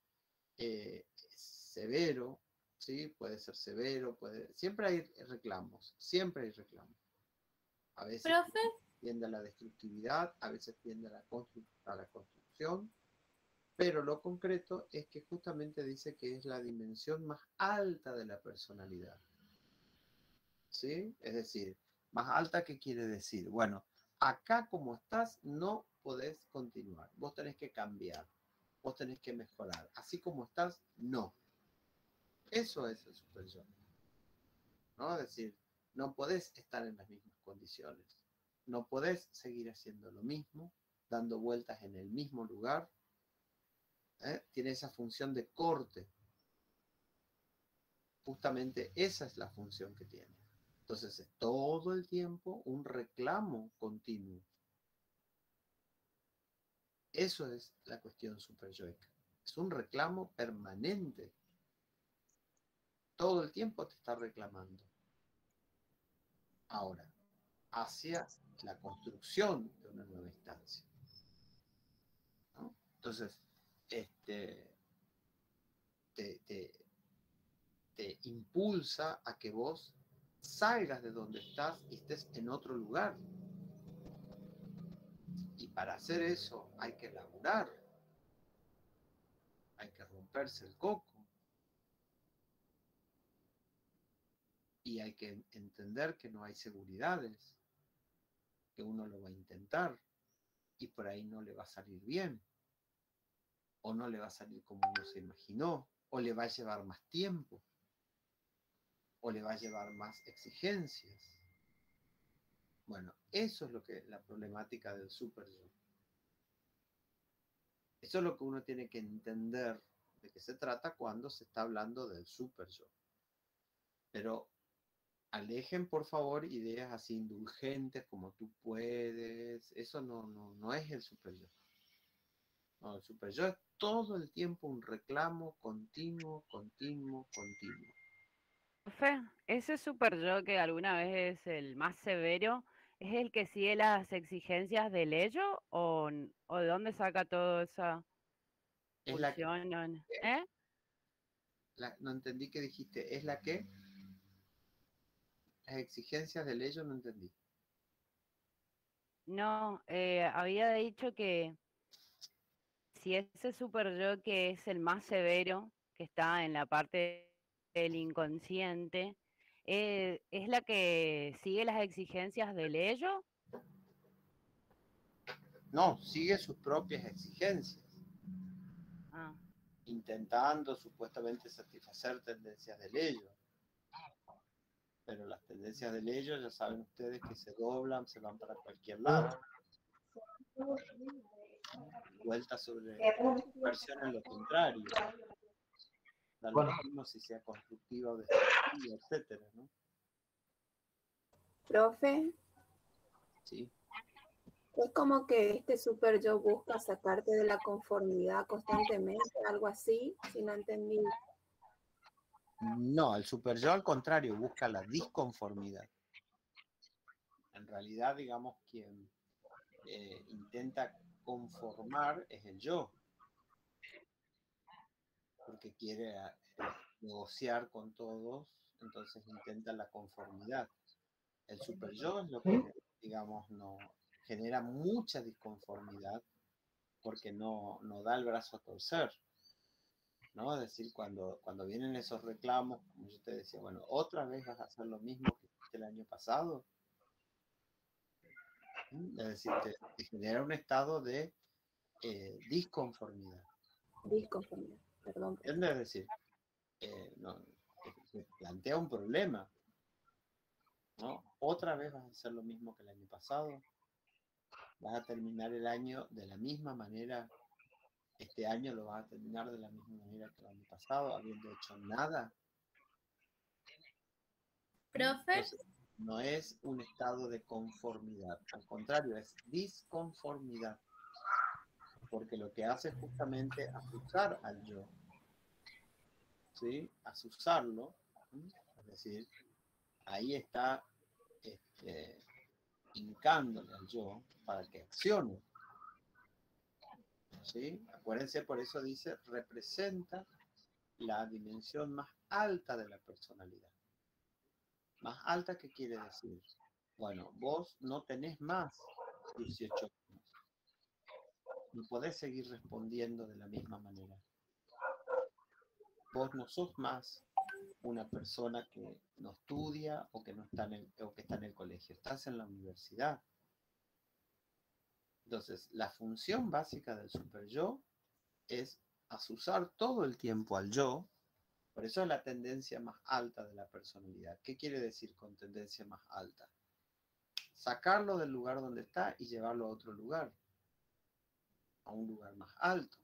severo, ¿sí? Puede ser severo, siempre hay reclamos, siempre hay reclamos. A veces tiende a la destructividad, a veces tiende a la construcción, pero lo concreto es que justamente dice que es la dimensión más alta de la personalidad. ¿Sí? Es decir, más alta, ¿qué quiere decir? Bueno, acá como estás no podés continuar, vos tenés que cambiar, vos tenés que mejorar, así como estás, no. Eso es el superyo, ¿no? Es decir, no podés estar en las mismas condiciones, no podés seguir haciendo lo mismo, dando vueltas en el mismo lugar. Tiene esa función de corte. Justamente esa es la función que tiene. Entonces es todo el tiempo un reclamo continuo. Eso es la cuestión superyoica. Es un reclamo permanente. Todo el tiempo te está reclamando. Ahora, hacia la construcción de una nueva instancia, ¿no? Entonces, te impulsa a que vos salgas de donde estás y estés en otro lugar. Y para hacer eso hay que laburar, hay que romperse el coco y hay que entender que no hay seguridades, que uno lo va a intentar y por ahí no le va a salir bien, o no le va a salir como uno se imaginó, o le va a llevar más tiempo, o le va a llevar más exigencias. Bueno, eso es lo que la problemática del superyo. Eso es lo que uno tiene que entender de qué se trata cuando se está hablando del superyo. Pero alejen, por favor, ideas así indulgentes como tú puedes. Eso no es el superyo. No, el superyo es todo el tiempo un reclamo continuo. Profe, ese super yo que alguna vez es el más severo, ¿es el que sigue las exigencias del ello o de dónde saca toda esa pulsión? No entendí qué dijiste. ¿Es la qué? Las exigencias del ello no entendí. No, había dicho que si ese super yo que es el más severo, que está en la parte del inconsciente, ¿es la que sigue las exigencias del ello? No, sigue sus propias exigencias, Ah, intentando supuestamente satisfacer tendencias del ello. Pero las tendencias del ello, ya saben ustedes que se doblan, se van para cualquier lado. Vuelta sobre versión en lo contrario. Da lo mismo si sea constructiva o destructiva, etcétera, ¿no? Profe, Sí. es como que este super yo busca sacarte de la conformidad constantemente, algo así, si no entendí. No, el super yo al contrario busca la disconformidad. En realidad, digamos, quien intenta conformar es el yo, porque quiere negociar con todos, entonces intenta la conformidad. El super yo es lo que, digamos, no genera mucha disconformidad porque no da el brazo a torcer, ¿no? Es decir, cuando vienen esos reclamos, como yo te decía, bueno, otra vez vas a hacer lo mismo que hiciste el año pasado. Es decir, te genera un estado de disconformidad. Disconformidad, perdón. ¿Entiendes? Es decir, no, te plantea un problema, ¿no? Otra vez vas a hacer lo mismo que el año pasado. Vas a terminar el año de la misma manera. Este año lo vas a terminar de la misma manera que el año pasado, habiendo hecho nada. Profe, Entonces, no es un estado de conformidad, al contrario, es disconformidad, porque lo que hace es justamente azuzar al yo, ¿sí? Azuzarlo, es decir, ahí está hincándole al yo para que accione, ¿sí? Acuérdense, por eso dice, representa la dimensión más alta de la personalidad. ¿Más alta qué quiere decir? Bueno, vos no tenés más 18 años. No podés seguir respondiendo de la misma manera. Vos no sos más una persona que no estudia o que, no está o que está en el colegio. Estás en la universidad. Entonces, la función básica del super yo es azuzar todo el tiempo al yo. Por eso es la tendencia más alta de la personalidad. ¿Qué quiere decir con tendencia más alta? Sacarlo del lugar donde está y llevarlo a otro lugar, a un lugar más alto.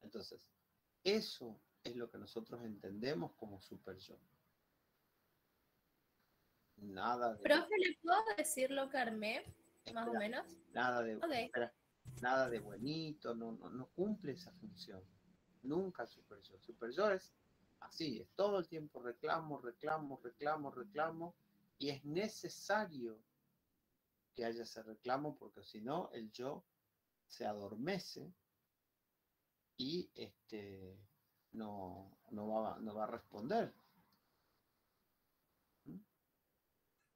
Entonces, eso es lo que nosotros entendemos como super yo. Nada de... profe, ¿le puedo decir lo que armé? Más o menos. Nada de... Ok. Nada de buenito, no cumple esa función. Nunca el super yo. Super yo es así, es todo el tiempo reclamo, reclamo, reclamo, reclamo, y es necesario que haya ese reclamo porque si no, el yo se adormece y no va a responder.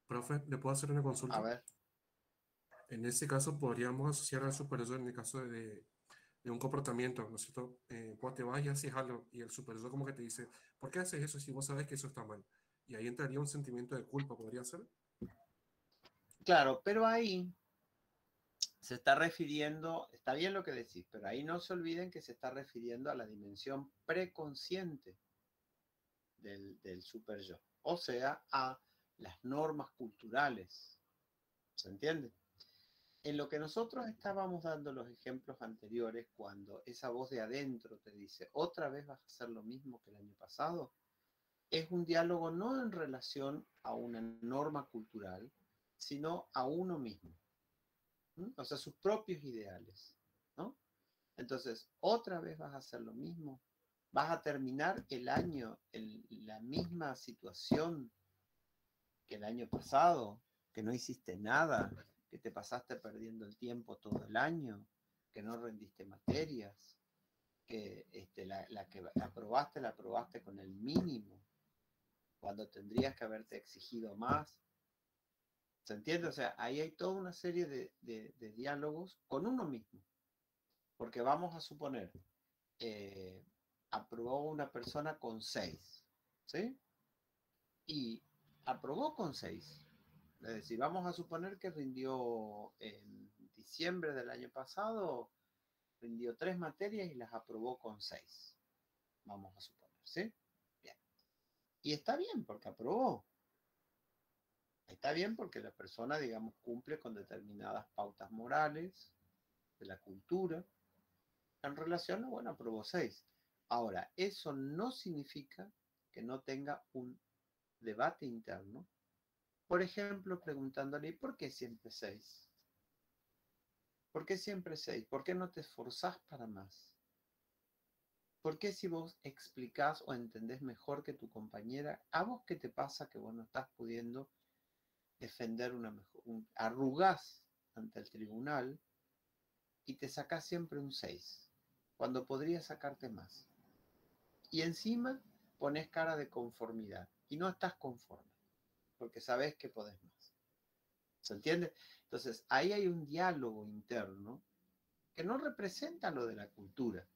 Profe, ¿le puedo hacer una consulta? A ver. En ese caso podríamos asociar al supervisor en el caso de un comportamiento, ¿no es cierto? Vos te vas y haces algo y el supervisor como que te dice, ¿por qué haces eso si vos sabes que eso está mal? Y ahí entraría un sentimiento de culpa, ¿podría ser? Claro, pero ahí se está refiriendo, está bien lo que decís, pero ahí no se olviden que se está refiriendo a la dimensión preconsciente del super yo, o sea, a las normas culturales. ¿Se entiende? En lo que nosotros estábamos dando los ejemplos anteriores, cuando esa voz de adentro te dice, otra vez vas a hacer lo mismo que el año pasado, es un diálogo no en relación a una norma cultural, sino a uno mismo. O sea, sus propios ideales, ¿no? Entonces, otra vez vas a hacer lo mismo. Vas a terminar el año en la misma situación que el año pasado, que no hiciste nada, que te pasaste perdiendo el tiempo todo el año, que no rendiste materias, que la que aprobaste, la aprobaste con el mínimo, cuando tendrías que haberte exigido más. ¿Se entiende? O sea, ahí hay toda una serie de diálogos con uno mismo. Porque vamos a suponer, aprobó una persona con 6, ¿sí? y aprobó con 6. Es decir, vamos a suponer que rindió en diciembre del año pasado, rindió 3 materias y las aprobó con 6. Vamos a suponer, ¿sí? Bien. Y está bien porque aprobó. Está bien porque la persona, digamos, cumple con determinadas pautas morales de la cultura en relación a, bueno, aprobó 6. Ahora, eso no significa que no tenga un debate interno. Por ejemplo, preguntándole, ¿por qué siempre 6? ¿Por qué siempre 6? ¿Por qué no te esforzás para más? ¿Por qué si vos explicás o entendés mejor que tu compañera, a vos qué te pasa que vos no estás pudiendo defender una mejor, arrugás ante el tribunal y te sacás siempre un 6, cuando podrías sacarte más? Y encima pones cara de conformidad y no estás conforme, porque sabes que podés más. ¿Se entiende? Entonces, ahí hay un diálogo interno que no representa lo de la cultura,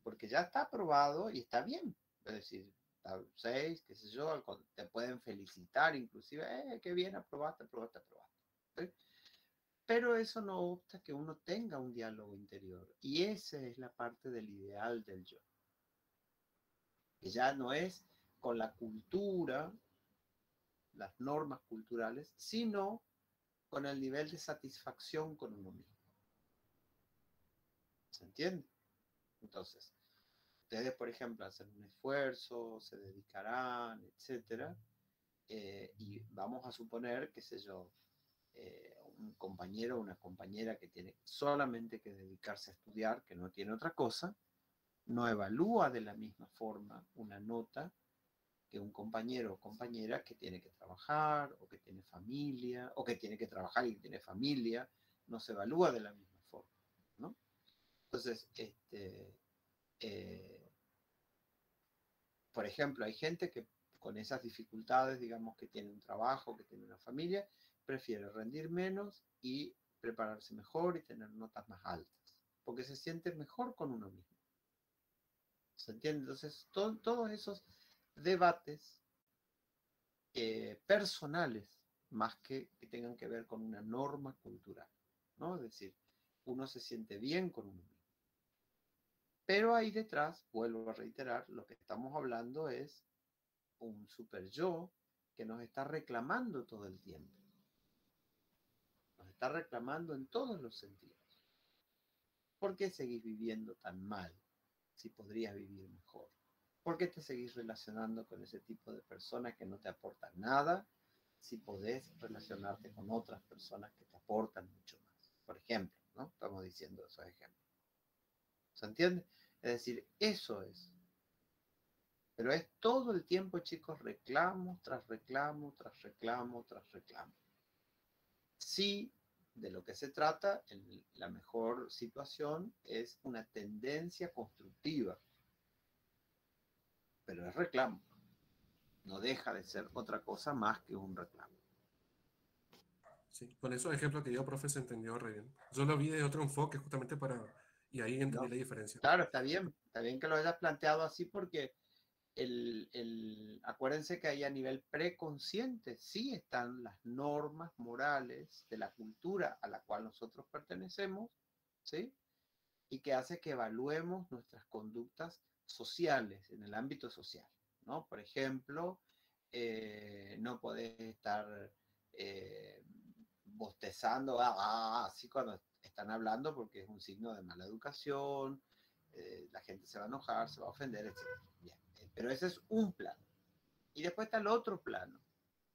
porque ya está aprobado y está bien. Es decir, está 6, qué sé yo, te pueden felicitar inclusive, qué bien, aprobaste. ¿Sí? Pero eso no obsta que uno tenga un diálogo interior. Y esa es la parte del ideal del yo. Que ya no es con la cultura, las normas culturales, sino con el nivel de satisfacción con uno mismo. ¿Se entiende? Entonces, ustedes, por ejemplo, hacen un esfuerzo, se dedicarán, etcétera, y vamos a suponer, qué sé yo, un compañero o una compañera que tiene solamente que dedicarse a estudiar, que no tiene otra cosa, no evalúa de la misma forma una nota que un compañero o compañera que tiene que trabajar, o que tiene familia, o que tiene que trabajar y que tiene familia, no se evalúa de la misma forma, ¿no? Entonces, por ejemplo, hay gente que con esas dificultades, digamos, que tiene un trabajo, que tiene una familia, prefiere rendir menos y prepararse mejor y tener notas más altas, porque se siente mejor con uno mismo. ¿Se entiende? Entonces, todos esos debates personales, más que tengan que ver con una norma cultural, ¿no? Es decir, uno se siente bien con uno mismo. Pero ahí detrás, vuelvo a reiterar, lo que estamos hablando es un super yo que nos está reclamando todo el tiempo. Nos está reclamando en todos los sentidos. ¿Por qué seguís viviendo tan mal si podrías vivir mejor? ¿Por qué te seguís relacionando con ese tipo de personas que no te aportan nada si podés relacionarte con otras personas que te aportan mucho más? Por ejemplo, ¿no? Estamos diciendo esos ejemplos. ¿Se entiende? Es decir, eso es. Pero es todo el tiempo, chicos, reclamo tras reclamo, tras reclamo, tras reclamo. Sí, de lo que se trata, la mejor situación es una tendencia constructiva. Pero es reclamo. No deja de ser otra cosa más que un reclamo. Sí, con esos ejemplos que dio, profe, se entendió re bien. Yo lo vi de otro enfoque justamente para... Y ahí entendí la diferencia. Claro, está bien que lo hayas planteado así porque acuérdense que ahí a nivel preconsciente sí están las normas morales de la cultura a la cual nosotros pertenecemos, ¿sí? Y que hace que evaluemos nuestras conductas sociales, en el ámbito social, ¿no? Por ejemplo, no podés estar bostezando así cuando están hablando porque es un signo de mala educación, la gente se va a enojar, se va a ofender, etc. Bien. Pero ese es un plano. Y después está el otro plano,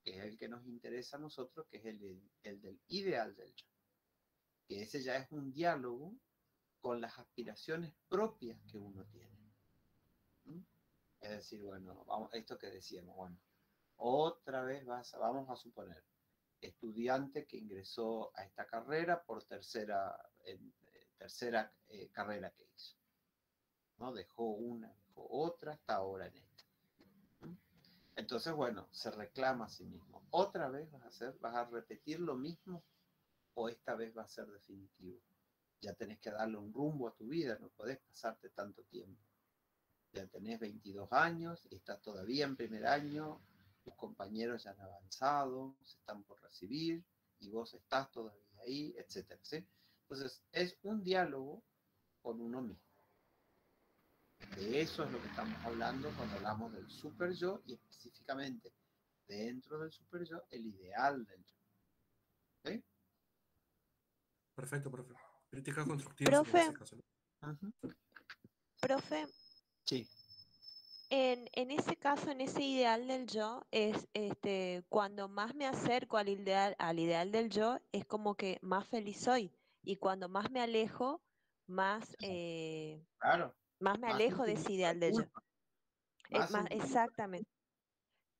que es el que nos interesa a nosotros, que es el del ideal del yo. Que ese ya es un diálogo con las aspiraciones propias que uno tiene. ¿Mm? Es decir, bueno, esto que decíamos, bueno, otra vez vamos a suponer, estudiante que ingresó a esta carrera por tercera carrera que hizo, ¿no? Dejó una, dejó otra, hasta ahora en esta. Entonces, bueno, se reclama a sí mismo. ¿Otra vez vas a repetir lo mismo o esta vez va a ser definitivo? Ya tenés que darle un rumbo a tu vida, no podés pasarte tanto tiempo. Ya tenés 22 años y estás todavía en primer año tus compañeros ya han avanzado, se están por recibir y vos estás todavía ahí, etcétera, ¿sí? Entonces, es un diálogo con uno mismo. De eso es lo que estamos hablando cuando hablamos del super yo y específicamente dentro del super yo, el ideal del yo. ¿Sí? Perfecto, profe. Crítica constructiva sería en Profe, ese caso, ¿no? profe, Sí. en ese caso, en ese ideal del yo, es cuando más me acerco al ideal del yo, es como que más feliz soy. Y cuando más me alejo, más, Claro. más me Más alejo de ese sentimiento de ideal del yo. culpa. Más Más, sentimiento. exactamente.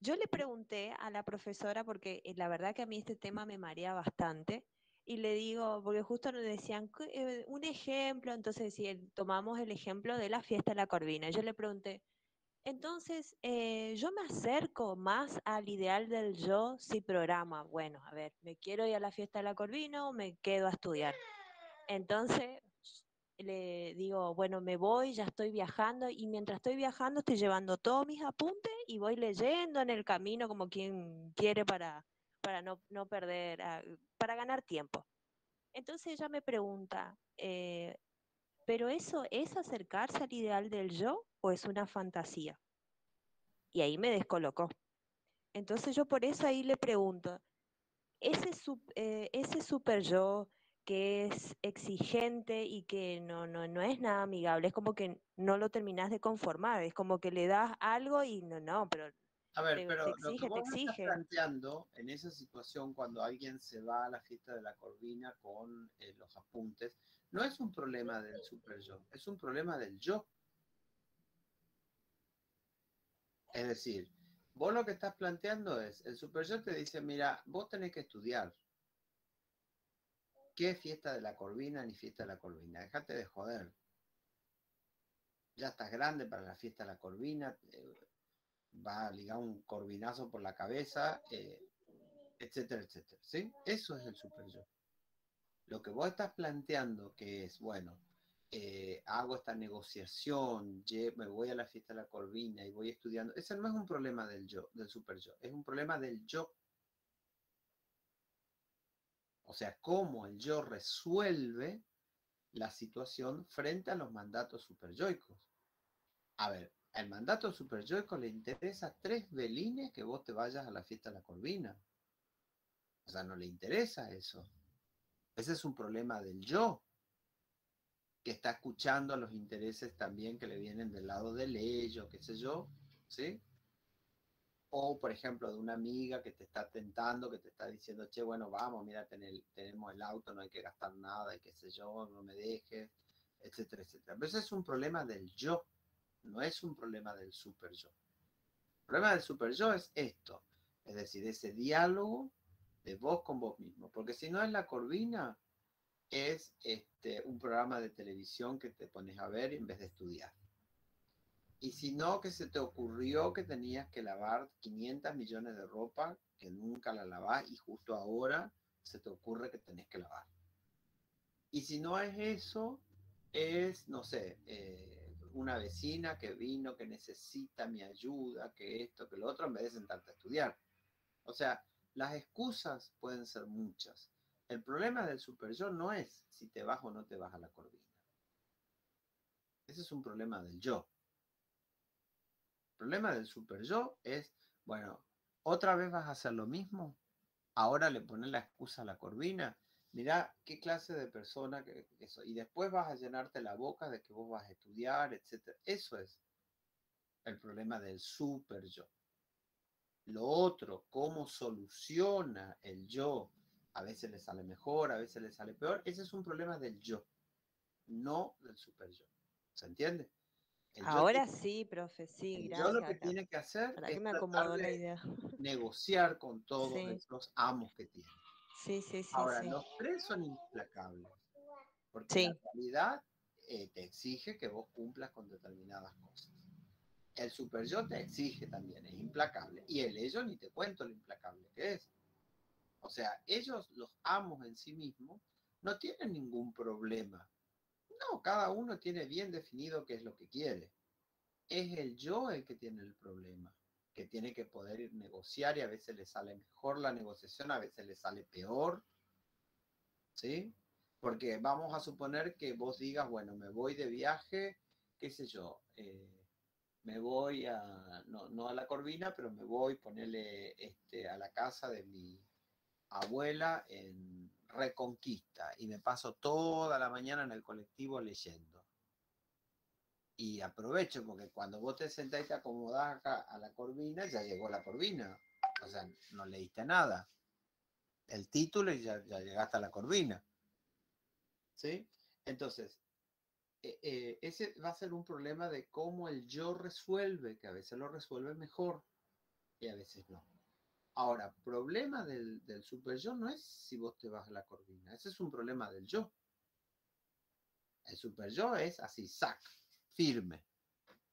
Yo le pregunté a la profesora, porque la verdad que a mí este tema me marea bastante, y le digo, porque justo nos decían un ejemplo, entonces si tomamos el ejemplo de la fiesta de la Corvina, yo le pregunté, entonces yo me acerco más al ideal del yo si programa, bueno, a ver, ¿me quiero ir a la fiesta de la Corvina o me quedo a estudiar? Entonces le digo, bueno, me voy, ya estoy viajando y mientras estoy viajando estoy llevando todos mis apuntes y voy leyendo en el camino como quien quiere para no perder, para ganar tiempo. Entonces ella me pregunta, ¿pero eso es acercarse al ideal del yo o es una fantasía? Y ahí me descolocó. Entonces yo por eso ahí le pregunto, ese super yo que es exigente y que no es nada amigable, es como que no lo terminás de conformar, es como que le das algo y no, pero A ver, te pero lo que exige, te vos me estás exige. planteando en esa situación cuando alguien se va a la fiesta de la Corvina con los apuntes, no es un problema del super yo, es un problema del yo. Es decir, vos lo que estás planteando es, el super yo te dice, mira, vos tenés que estudiar. ¿Qué fiesta de la Corvina ni fiesta de la Corvina? Déjate de joder. Ya estás grande para la fiesta de la Corvina, va a ligar un corvinazo por la cabeza, etcétera, etcétera. ¿Sí? Eso es el super yo. Lo que vos estás planteando que es, bueno, hago esta negociación, me voy a la fiesta de la Corvina y voy estudiando, ese no es un problema del yo, del super yo, es un problema del yo. O sea, cómo el yo resuelve la situación frente a los mandatos superyoicos. A ver, al mandato superyoico le interesa 3 velines que vos te vayas a la fiesta de la Corvina. O sea, no le interesa eso. Ese es un problema del yo, que está escuchando a los intereses también que le vienen del lado del ello, qué sé yo, ¿sí? O, por ejemplo, de una amiga que te está tentando, que te está diciendo, che, bueno, vamos, mira, tenemos el auto, no hay que gastar nada, y qué sé yo, no me dejes, etcétera, etcétera. Pero ese es un problema del yo, no es un problema del super yo. El problema del super yo es esto, es decir, ese diálogo de vos con vos mismo, porque si no es la Corvina, es un programa de televisión que te pones a ver en vez de estudiar. Y si no, que se te ocurrió que tenías que lavar 500 millones de ropa, que nunca la lavás y justo ahora se te ocurre que tenés que lavar. Y si no es eso, es, no sé, una vecina que vino, que necesita mi ayuda, que esto, que lo otro, en vez de sentarte a estudiar. O sea, las excusas pueden ser muchas. El problema del super yo no es si te vas o no te vas a la Corvina. Ese es un problema del yo. El problema del super yo es, bueno, otra vez vas a hacer lo mismo. Ahora le pones la excusa a la Corvina. Mirá qué clase de persona que eso. Y después vas a llenarte la boca de que vos vas a estudiar, etc. Eso es el problema del super yo. Lo otro, cómo soluciona el yo. A veces le sale mejor, a veces le sale peor. Ese es un problema del yo, no del super yo. ¿Se entiende? Ahora sí, profe, sí, El yo lo que gracias. tiene que hacer Para que es me tratar acomodó la de idea. negociar con todos Sí, esos amos que tiene. sí, sí, sí, Ahora, sí. los tres son implacables, porque la Sí, realidad te exige que vos cumplas con determinadas cosas. El super yo te exige también, es implacable. Y el ello ni te cuento lo implacable que es. O sea, ellos, los amos en sí mismos, no tienen ningún problema. No, cada uno tiene bien definido qué es lo que quiere. Es el yo el que tiene el problema, que tiene que poder negociar y a veces le sale mejor la negociación, a veces le sale peor, ¿sí? Porque vamos a suponer que vos digas, bueno, me voy de viaje, qué sé yo, me voy no a la Corvina, pero me voy, ponerle a la casa de mi abuela en Reconquista y me paso toda la mañana en el colectivo leyendo. Y aprovecho porque cuando vos te sentás y te acomodás acá a la Corvina, ya llegó la Corvina. O sea, no leíste nada. El título y ya llegaste a la Corvina. ¿Sí? Entonces, ese va a ser un problema de cómo el yo resuelve, que a veces lo resuelve mejor y a veces no. Ahora, problema del super yo no es si vos te vas a la Corvina. Ese es un problema del yo. El super yo es así, sac, firme.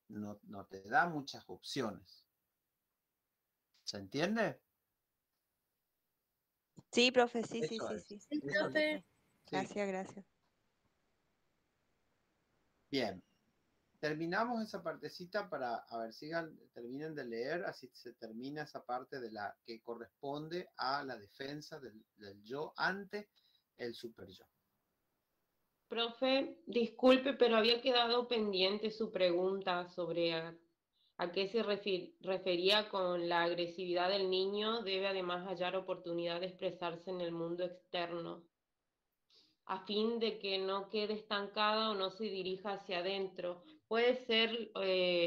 No te da muchas opciones. ¿Se entiende? Sí, profe, sí, sí, Eso sí, es. sí. Sí, Eso es. profe. Sí. Gracias, gracias. Bien. Terminamos esa partecita para, a ver, terminen de leer, así se termina esa parte de la que corresponde a la defensa del yo ante el super yo. Profe, disculpe, pero había quedado pendiente su pregunta sobre a qué se refería con la agresividad del niño. Debe además hallar oportunidad de expresarse en el mundo externo, a fin de que no quede estancada o no se dirija hacia adentro. Puede ser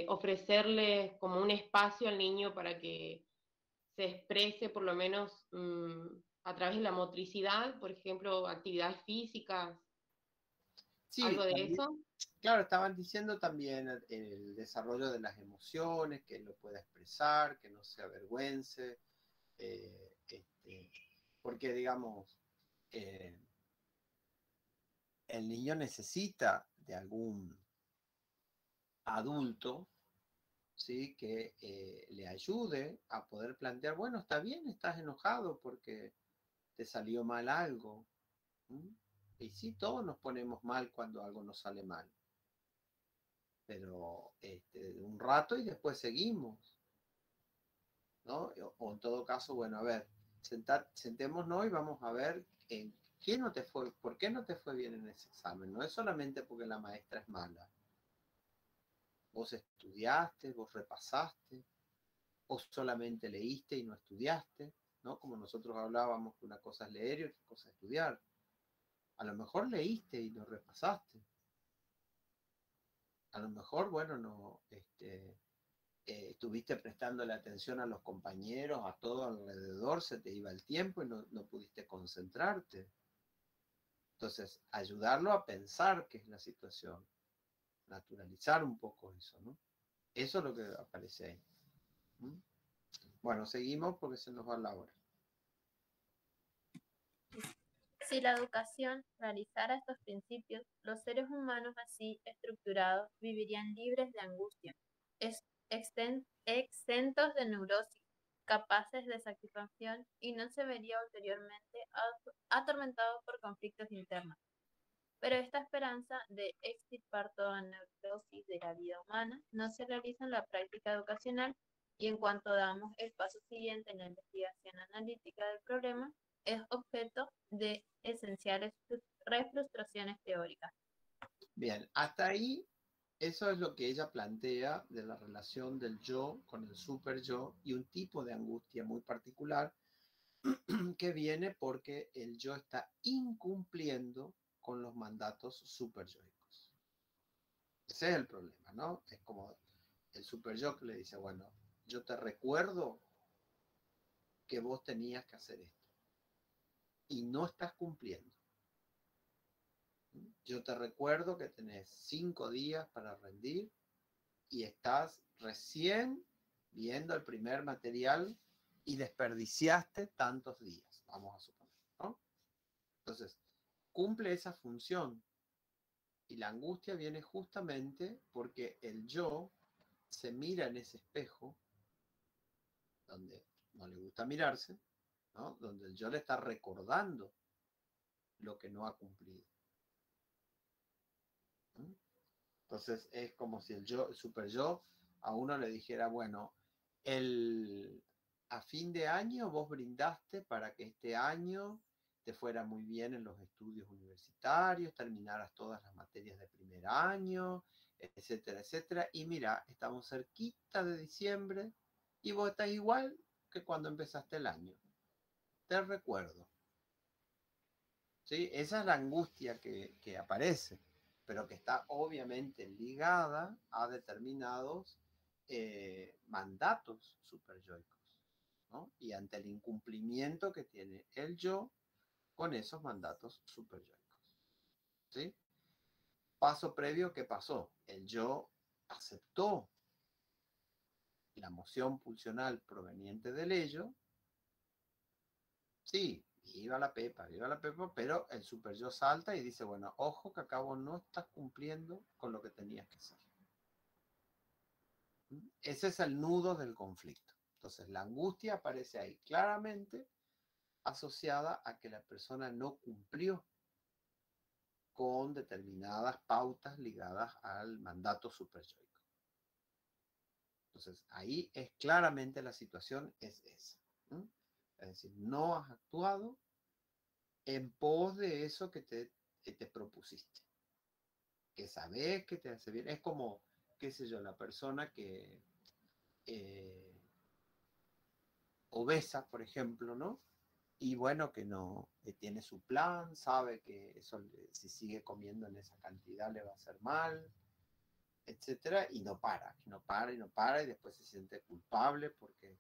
ofrecerle como un espacio al niño para que se exprese por lo menos a través de la motricidad, por ejemplo, actividades físicas, algo Sí, de también, eso. claro, estaban diciendo también el desarrollo de las emociones, que lo pueda expresar, que no se avergüence, porque digamos, eh, el niño necesita de algún adulto, ¿sí? Que le ayude a poder plantear, bueno, está bien, estás enojado porque te salió mal algo. ¿M? Y sí, todos nos ponemos mal cuando algo nos sale mal. Pero un rato y después seguimos, ¿no? O en todo caso, bueno, a ver, sentémonos y vamos a ver en qué no te fue, por qué no te fue bien en ese examen. No es solamente porque la maestra es mala. Vos estudiaste, vos repasaste, o solamente leíste y no estudiaste, ¿no? Como nosotros hablábamos que una cosa es leer y otra cosa es estudiar. A lo mejor leíste y no repasaste. A lo mejor, bueno, no, estuviste prestándole atención a los compañeros, a todo alrededor, se te iba el tiempo y no pudiste concentrarte. Entonces, ayudarlo a pensar qué es la situación, naturalizar un poco eso, ¿no? Eso es lo que aparece ahí. ¿Mm? Bueno, seguimos porque se nos va la hora. Si la educación realizara estos principios, los seres humanos así estructurados vivirían libres de angustia, exentos de neurosis, capaces de satisfacción y no se vería ulteriormente atormentados por conflictos internos. Pero esta esperanza de extirpar toda neurosis de la vida humana no se realiza en la práctica educacional y en cuanto damos el paso siguiente en la investigación analítica del problema, es objeto de esenciales refrustraciones teóricas. Bien, hasta ahí, eso es lo que ella plantea de la relación del yo con el super yo y un tipo de angustia muy particular que viene porque el yo está incumpliendo con los mandatos superyoicos. Ese es el problema, ¿no? Es como el super yo que le dice, bueno, yo te recuerdo que vos tenías que hacer esto y no estás cumpliendo. Yo te recuerdo que tenés 5 días para rendir y estás recién viendo el primer material y desperdiciaste tantos días, vamos a suponer, ¿no? Entonces, cumple esa función y la angustia viene justamente porque el yo se mira en ese espejo donde no le gusta mirarse, ¿no? Donde el yo le está recordando lo que no ha cumplido. ¿Mm? Entonces es como si el super yo a uno le dijera, bueno, A fin de año vos brindaste para que este año te fuera muy bien en los estudios universitarios, terminaras todas las materias de primer año, etcétera, etcétera. Y mira, estamos cerquita de diciembre y vos estás igual que cuando empezaste el año. Te recuerdo. ¿Sí? Esa es la angustia que aparece, pero que está obviamente ligada a determinados mandatos superyoicos, ¿no? Y ante el incumplimiento que tiene el yo con esos mandatos superyoicos. ¿Sí? Paso previo, ¿qué pasó? El yo aceptó la moción pulsional proveniente del ello. Sí, viva la pepa, pero el super yo salta y dice, bueno, ojo que acá vos no estás cumpliendo con lo que tenías que hacer. Ese es el nudo del conflicto. Entonces, la angustia aparece ahí claramente asociada a que la persona no cumplió con determinadas pautas ligadas al mandato superyoico. Entonces, ahí es claramente la situación es esa. Es decir, no has actuado en pos de eso que te propusiste. Que sabes que te hace bien. Es como, qué sé yo, la persona que obesa, por ejemplo, ¿no? Y bueno, que no, que tiene su plan, sabe que eso, si sigue comiendo en esa cantidad le va a hacer mal, etcétera, y no para, y después se siente culpable porque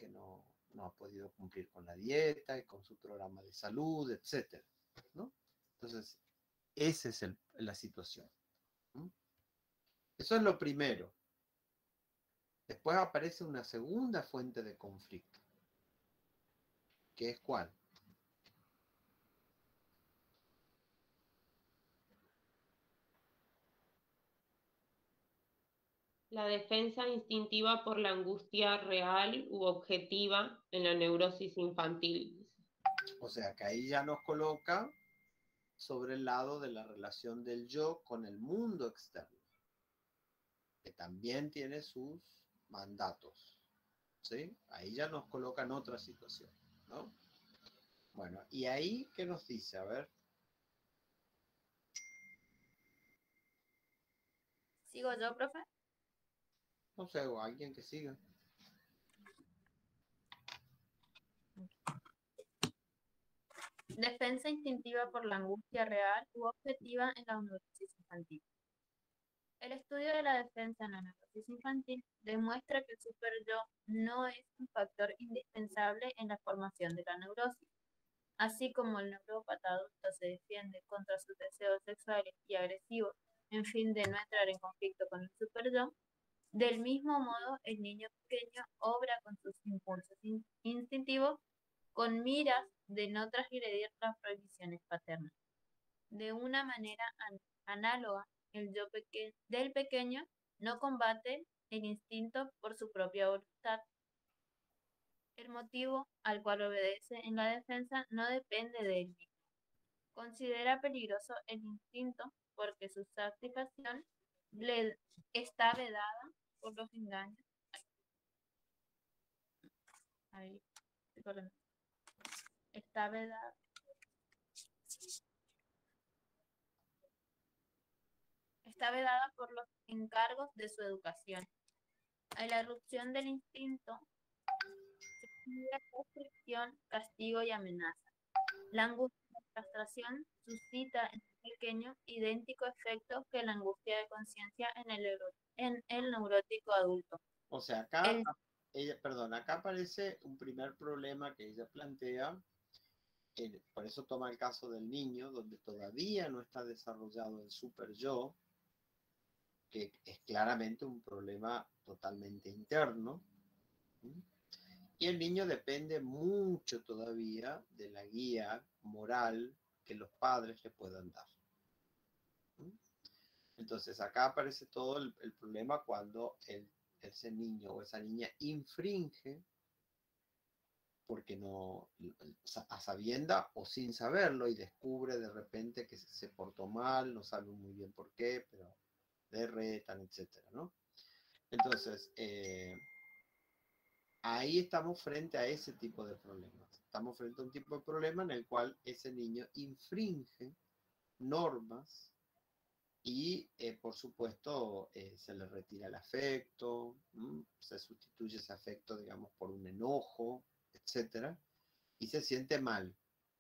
no ha podido cumplir con la dieta y con su programa de salud, etcétera, ¿no? Entonces, esa es la situación. Eso es lo primero. Después aparece una segunda fuente de conflicto, que es ¿cuál? La defensa instintiva por la angustia real u objetiva en la neurosis infantil. O sea, que ahí ya nos coloca sobre el lado de la relación del yo con el mundo externo, que también tiene sus mandatos, ¿sí? Ahí ya nos coloca en otra situación, ¿no? Bueno, y ahí, ¿qué nos dice? A ver. ¿Sigo yo, profe? No sé, o alguien que siga. Defensa instintiva por la angustia real u objetiva en la neurosis infantil. El estudio de la defensa en la neurosis infantil demuestra que el superyo no es un factor indispensable en la formación de la neurosis. Así como el neurópata adulto se defiende contra sus deseos sexuales y agresivos en fin de no entrar en conflicto con el superyo, del mismo modo el niño pequeño obra con sus impulsos instintivos con miras de no transgredir las prohibiciones paternas. De una manera análoga, el yo del pequeño no combate el instinto por su propia voluntad. El motivo al cual obedece en la defensa no depende de él mismo. Considera peligroso el instinto porque su satisfacción le está vedada por los engaños. Ahí, está vedada. Está vedada por los encargos de su educación. A la erupción del instinto se considera restricción, castigo y amenaza. La angustia de castración suscita en el pequeño idéntico efecto que la angustia de conciencia en el neurótico adulto. O sea, acá, acá aparece un primer problema que ella plantea, por eso toma el caso del niño, donde todavía no está desarrollado el super yo, que es claramente un problema totalmente interno. Y el niño depende mucho todavía de la guía moral que los padres le puedan dar. Entonces acá aparece todo el problema cuando ese niño o esa niña infringe, porque no, a sabienda o sin saberlo, y descubre de repente que se portó mal, no sabe muy bien por qué, pero le retan, etcétera, ¿no? Entonces, ahí estamos frente a ese tipo de problemas. Estamos frente a un tipo de problema en el cual ese niño infringe normas y, por supuesto, se le retira el afecto, se sustituye ese afecto, digamos, por un enojo, etcétera, y se siente mal,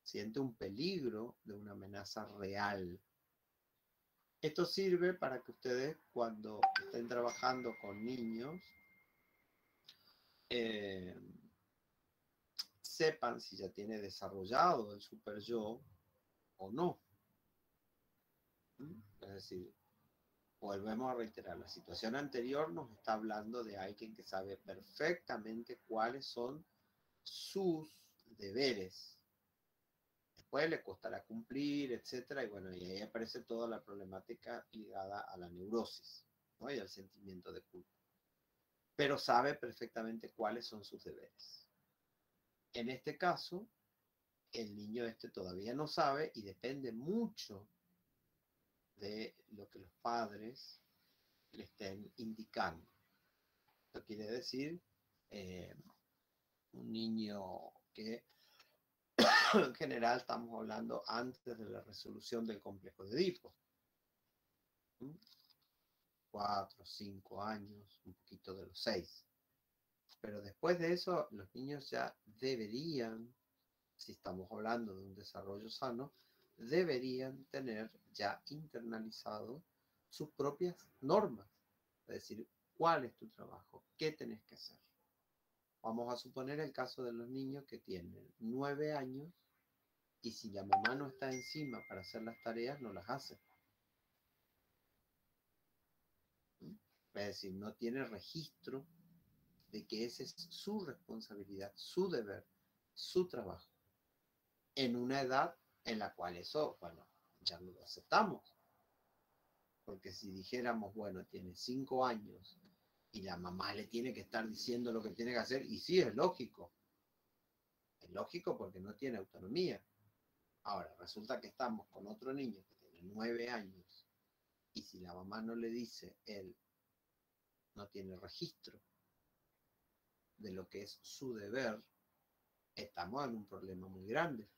siente un peligro de una amenaza real. Esto sirve para que ustedes, cuando estén trabajando con niños, sepan si ya tiene desarrollado el super yo o no. Es decir, volvemos a reiterar, la situación anterior nos está hablando de alguien que sabe perfectamente cuáles son sus deberes. Después le costará cumplir, etcétera, y bueno, y ahí aparece toda la problemática ligada a la neurosis, ¿no? Y al sentimiento de culpa. Pero sabe perfectamente cuáles son sus deberes. En este caso, el niño todavía no sabe y depende mucho de lo que los padres le estén indicando. Esto quiere decir un niño que en general estamos hablando antes de la resolución del complejo de Edipo. 4, 5 años, un poquito de los 6. Pero después de eso, los niños ya deberían, si estamos hablando de un desarrollo sano, deberían tener ya internalizado sus propias normas. Es decir, ¿cuál es tu trabajo? ¿Qué tenés que hacer? Vamos a suponer el caso de los niños que tienen 9 años y si la mamá no está encima para hacer las tareas, no las hace. Es decir, no tiene registro de que esa es su responsabilidad, su deber, su trabajo. En una edad en la cual eso, bueno, ya no lo aceptamos. Porque si dijéramos, bueno, tiene 5 años y la mamá le tiene que estar diciendo lo que tiene que hacer, y sí, es lógico. Es lógico porque no tiene autonomía. Ahora, resulta que estamos con otro niño que tiene 9 años y si la mamá no le dice, él no tiene registro de lo que es su deber, estamos en un problema muy grande.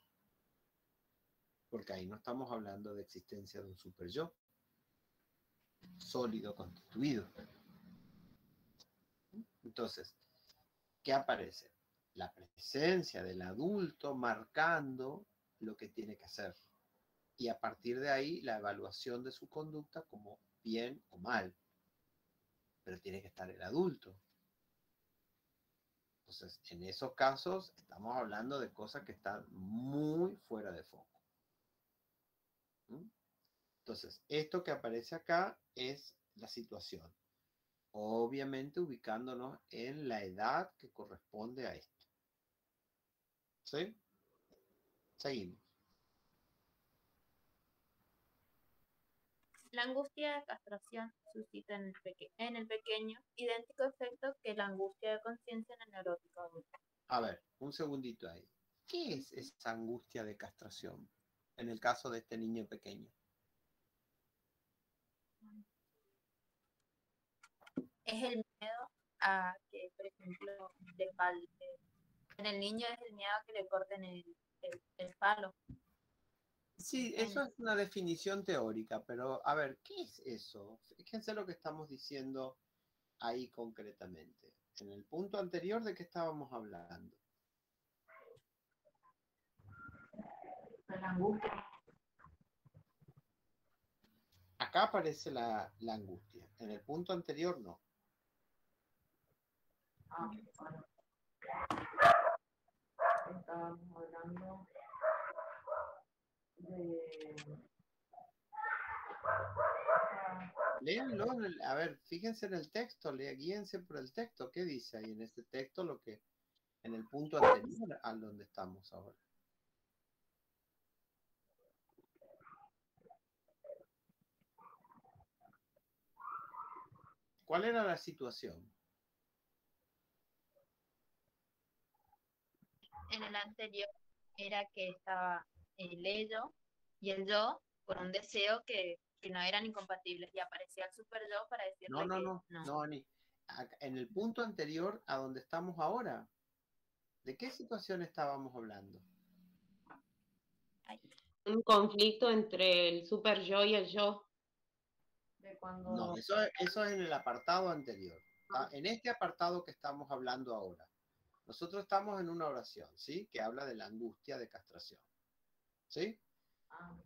Porque ahí no estamos hablando de existencia de un super yo sólido, constituido. Entonces, ¿qué aparece? La presencia del adulto marcando lo que tiene que hacer. Y a partir de ahí, la evaluación de su conducta como bien o mal. Pero tiene que estar el adulto. Entonces, en esos casos, estamos hablando de cosas que están muy fuera de foco. Entonces, esto que aparece acá es la situación. Obviamente ubicándonos en la edad que corresponde a esto. ¿Sí? Seguimos. La angustia de castración suscita en el pequeño idéntico efecto que la angustia de conciencia en el neurótico adulto. A ver, un segundito ahí. ¿Qué es esa angustia de castración en el caso de este niño pequeño? Es el miedo a que, por ejemplo, le falte. En el niño es el miedo a que le corten el palo. Sí, eso es una definición teórica, pero a ver, ¿qué es eso? Fíjense lo que estamos diciendo ahí concretamente. En el punto anterior, ¿de qué estábamos hablando? La angustia. Acá aparece la angustia. En el punto anterior, no. Bueno. Estábamos hablando de... Léanlo, a ver, fíjense en el texto, guíense por el texto. ¿Qué dice ahí en este texto? Lo que en el punto anterior al donde estamos ahora. ¿Cuál era la situación? En el anterior era que estaba el ello y el yo por un deseo que no eran incompatibles y aparecía el super yo para decirle No, Ani. en el punto anterior a donde estamos ahora. ¿De qué situación estábamos hablando? Un conflicto entre el super yo y el yo. No, eso es en el apartado anterior. En este apartado que estamos hablando ahora, nosotros estamos en una oración, ¿sí? Que habla de la angustia de castración, ¿sí?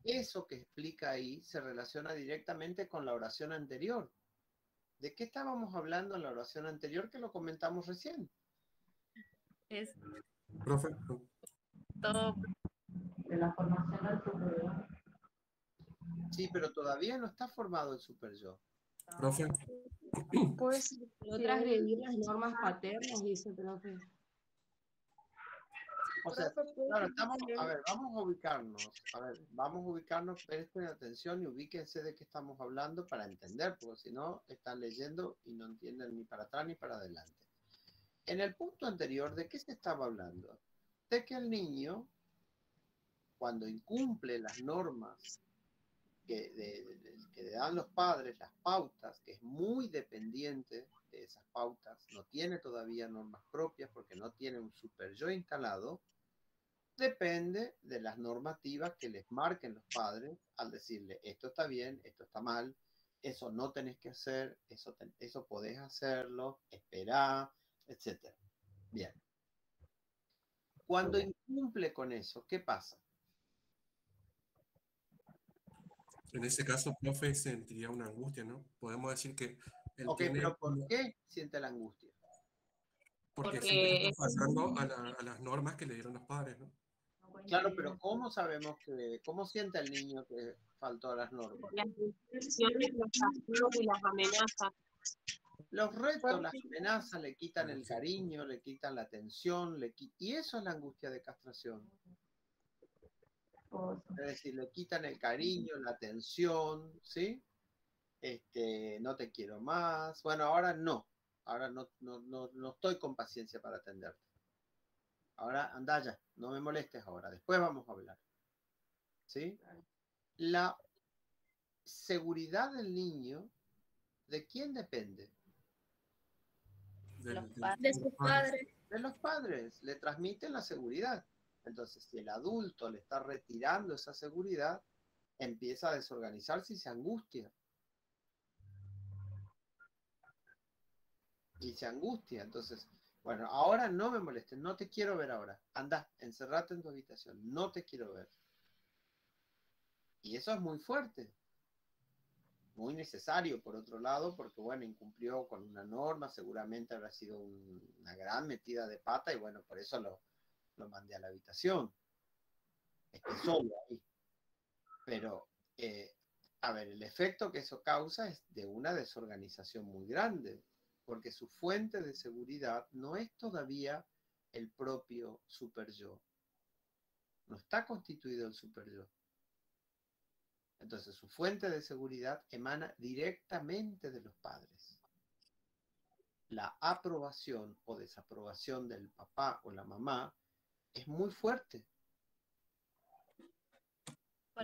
Eso que explica ahí se relaciona directamente con la oración anterior. ¿De qué estábamos hablando en la oración anterior que lo comentamos recién? Es Profe, todo De la formación del superior. Sí, pero todavía no está formado el super yo. profe, Pues No transgredir las normas paternas, dice el profe. O sea, profe, ¿puede claro, sugerir? a ver, vamos a ubicarnos. A ver, vamos a ubicarnos, presten atención y ubíquense de qué estamos hablando para entender, porque si no, están leyendo y no entienden ni para atrás ni para adelante. En el punto anterior, ¿de qué se estaba hablando? De que el niño, cuando incumple las normas que le dan los padres, las pautas, que es muy dependiente de esas pautas, no tiene todavía normas propias porque no tiene un super yo instalado, depende de las normativas que les marquen los padres al decirle esto está bien, esto está mal, eso no tenés que hacer, eso podés hacerlo, esperá, etc. Bien. Cuando incumple con eso, ¿qué pasa? en ese caso, profe, sentiría una angustia, ¿no? Podemos decir que él Ok, tiene, pero ¿por qué siente la angustia? porque siente que Porque está fallando a las normas que le dieron los padres, ¿no? Claro, pero ¿cómo sabemos cómo siente el niño que faltó a las normas? las restricciones, los castigos y las amenazas. Los retos, las amenazas le quitan el cariño, le quitan la atención, y eso es la angustia de castración. Es decir, le quitan el cariño, la atención, ¿sí? No te quiero más. Bueno, ahora no estoy con paciencia para atenderte. Ahora anda ya, no me molestes ahora, después vamos a hablar. ¿Sí? La seguridad del niño, ¿de quién depende? los De sus padres. De los padres, le transmiten la seguridad. Entonces, si el adulto le está retirando esa seguridad, empieza a desorganizarse y se angustia. Y se angustia. Entonces, bueno, ahora no me molestes, no te quiero ver ahora. Anda, encerrate en tu habitación, no te quiero ver. Y eso es muy fuerte. Muy necesario, por otro lado, porque, bueno, incumplió con una norma, seguramente habrá sido una gran metida de pata y, bueno, por eso lo mandé a la habitación. Esté solo ahí. Pero, a ver, el efecto que eso causa es de una desorganización muy grande, porque su fuente de seguridad no es todavía el propio super yo. No está constituido el super yo. Entonces, su fuente de seguridad emana directamente de los padres. La aprobación o desaprobación del papá o la mamá es muy fuerte.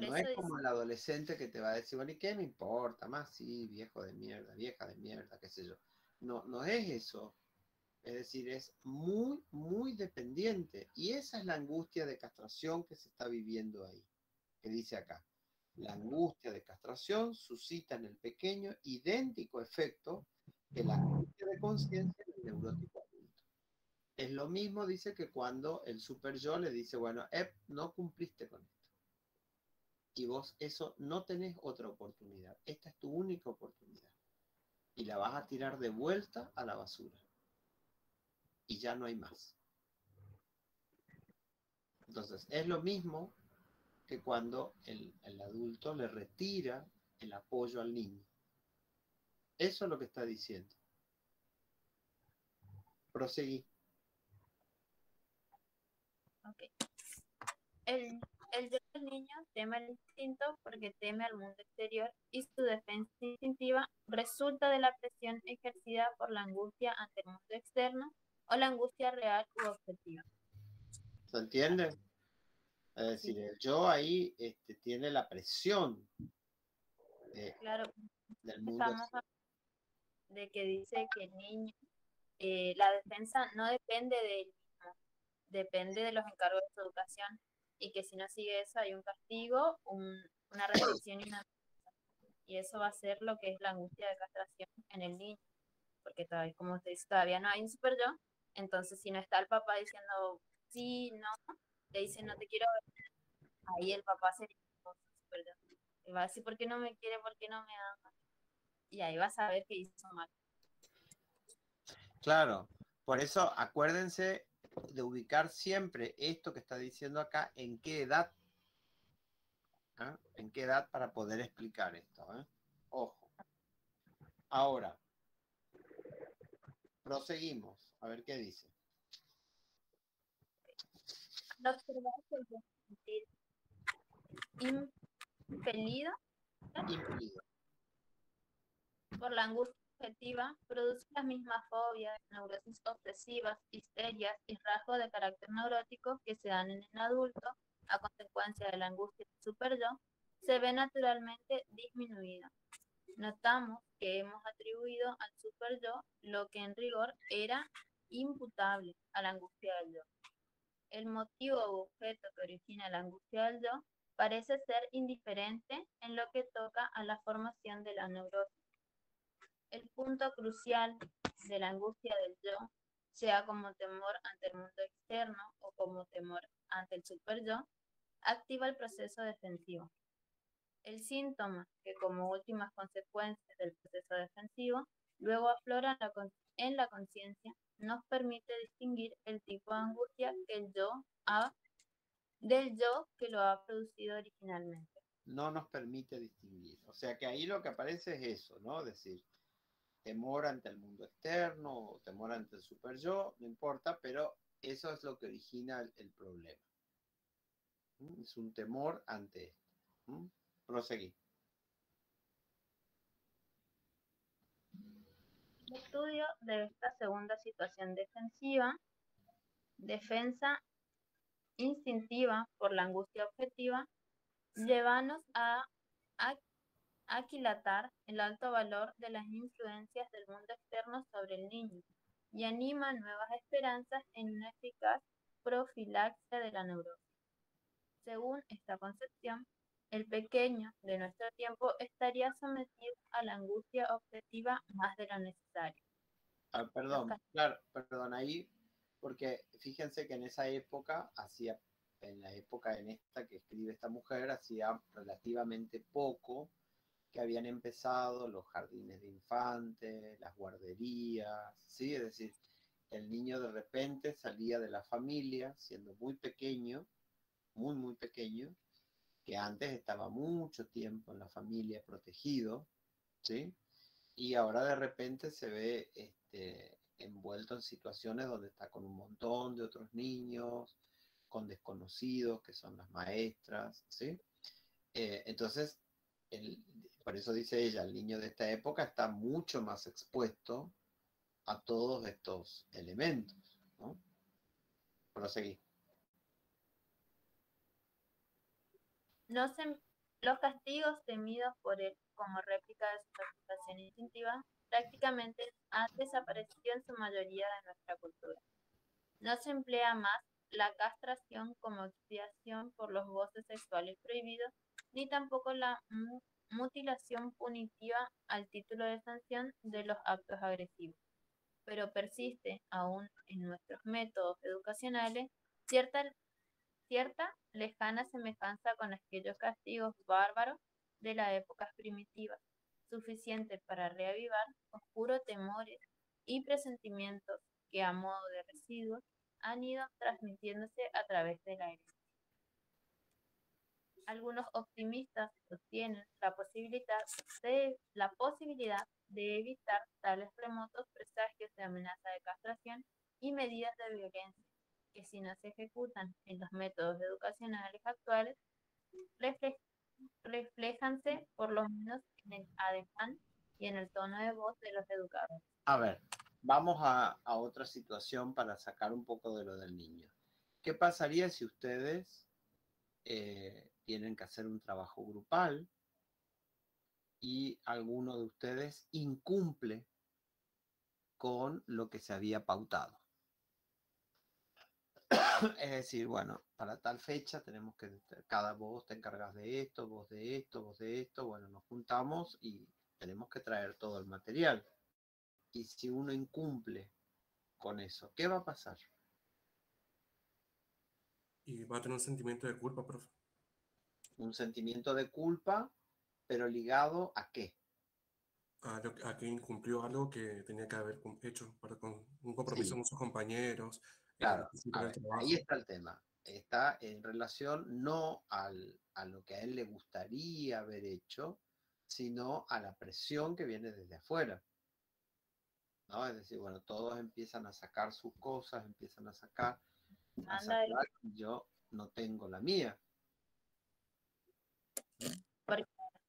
No es como el adolescente que te va a decir, bueno, ¿y qué me importa? Más sí, viejo de mierda, vieja de mierda, qué sé yo. No es eso. Es decir, es muy, muy dependiente. Y esa es la angustia de castración que se está viviendo ahí, que dice acá. La angustia de castración suscita en el pequeño idéntico efecto que la angustia de conciencia en el neurótico adulto. Es lo mismo, dice, que cuando el super yo le dice, bueno, no cumpliste con esto. Y vos eso no tenés otra oportunidad. Esta es tu única oportunidad. Y la vas a tirar de vuelta a la basura. Y ya no hay más. Entonces, es lo mismo que cuando el adulto le retira el apoyo al niño. Eso es lo que está diciendo. Proseguí. Ok. El yo del niño teme el instinto porque teme al mundo exterior y su defensa instintiva resulta de la presión ejercida por la angustia ante el mundo externo o la angustia real u objetiva. ¿Se entiende? Es decir, el yo ahí tiene la presión Claro, del mundo exterior. de que dice que el niño, la defensa no depende de él mismo, depende de los encargos de su educación, y que si no sigue eso hay un castigo, una restricción y una... Y eso va a ser lo que es la angustia de castración en el niño, porque todavía, como usted dice, todavía no hay un super yo, entonces si no está el papá diciendo sí, no, le dice no te quiero ver, ahí el papá sería un super yo. Y va a decir por qué no me quiere, por qué no me ama, y ahí vas a ver que hizo mal. Claro, por eso acuérdense de ubicar siempre esto que está diciendo acá, en qué edad, ¿eh? En qué edad para poder explicar esto, ¿eh? Ojo. Ahora, proseguimos, a ver qué dice. Al observar que el sentir impelido Impelido. por la angustia objetiva produce las mismas fobias, neurosis obsesivas, histerias y rasgos de carácter neurótico que se dan en el adulto a consecuencia de la angustia del superyo, se ve naturalmente disminuida. Notamos que hemos atribuido al superyo lo que en rigor era imputable a la angustia del yo. El motivo u objeto que origina la angustia del yo parece ser indiferente en lo que toca a la formación de la neurosis. El punto crucial de la angustia del yo, sea como temor ante el mundo externo o como temor ante el superyo, activa el proceso defensivo. El síntoma que como últimas consecuencias del proceso defensivo luego aflora en la conciencia nos permite distinguir el tipo de angustia que el yo del yo que lo ha producido originalmente. No nos permite distinguir. O sea que ahí lo que aparece es eso, ¿no? Es decir, temor ante el mundo externo o temor ante el super yo, no importa, pero eso es lo que origina el problema. Es un temor ante esto. Proseguí. El estudio de esta segunda situación defensiva, defensa instintiva por la angustia objetiva, llévanos a aquilatar el alto valor de las influencias del mundo externo sobre el niño y anima nuevas esperanzas en una eficaz profilaxia de la neurosis. Según esta concepción, el pequeño de nuestro tiempo estaría sometido a la angustia objetiva más de lo necesario. Perdón, claro, perdón, ahí, porque fíjense que en esa época, en la época en esta que escribe esta mujer, hacía relativamente poco que habían empezado los jardines de infantes, las guarderías, ¿sí? Es decir, el niño de repente salía de la familia siendo muy pequeño, muy pequeño, que antes estaba mucho tiempo en la familia protegido, ¿sí? Y ahora de repente se ve envuelto en situaciones donde está con un montón de otros niños, con desconocidos que son las maestras, ¿sí? Entonces, por eso dice ella, el niño de esta época está mucho más expuesto a todos estos elementos, ¿no? Proseguí. Los castigos temidos por él como réplica de su reputación instintiva prácticamente han desaparecido en su mayoría de nuestra cultura. No se emplea más la castración como expiación por los goces sexuales prohibidos, ni tampoco la mutilación punitiva al título de sanción de los actos agresivos. Pero persiste aún en nuestros métodos educacionales cierta lejana semejanza con aquellos castigos bárbaros de las épocas primitivas, suficiente para reavivar oscuros temores y presentimientos que a modo de residuos han ido transmitiéndose a través de la herencia. Algunos optimistas sostienen la posibilidad de evitar tales remotos presagios de amenaza de castración y medidas de violencia, que si no se ejecutan en los métodos educacionales actuales, refléjanse por lo menos en el ademán y en el tono de voz de los educadores. A ver, vamos a otra situación para sacar un poco de lo del niño. ¿Qué pasaría si ustedes tienen que hacer un trabajo grupal y alguno de ustedes incumple con lo que se había pautado. Es decir, bueno, para tal fecha tenemos que, cada vos te encargas de esto, vos de esto, vos de esto, bueno, nos juntamos y tenemos que traer todo el material. Y si uno incumple con eso, ¿qué va a pasar? Y va a tener un sentimiento de culpa, profe. Un sentimiento de culpa, pero ligado ¿a qué? A que incumplió algo que tenía que haber hecho con un compromiso Sí, con sus compañeros, claro. presentar A el ver, ahí trabajo. está el tema. Está en relación no a lo que a él le gustaría haber hecho, sino a la presión que viene desde afuera, ¿no? Es decir, bueno, todos empiezan a sacar sus cosas, empiezan a sacar, y yo no tengo la mía. Porque,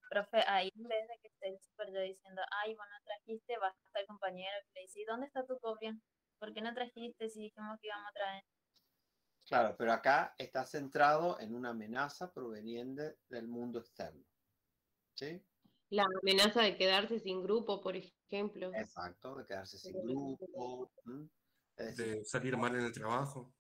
profe, ahí en vez de que esté el super yo diciendo, ay, vos no trajiste, va a estar el compañero que le dice, ¿dónde está tu copia? ¿Por qué no trajiste si dijimos que íbamos a traer? Claro, pero acá está centrado en una amenaza proveniente del mundo externo. ¿Sí? La amenaza de quedarse sin grupo, por ejemplo. Exacto, de quedarse sin grupo. Es decir, De salir mal en el trabajo.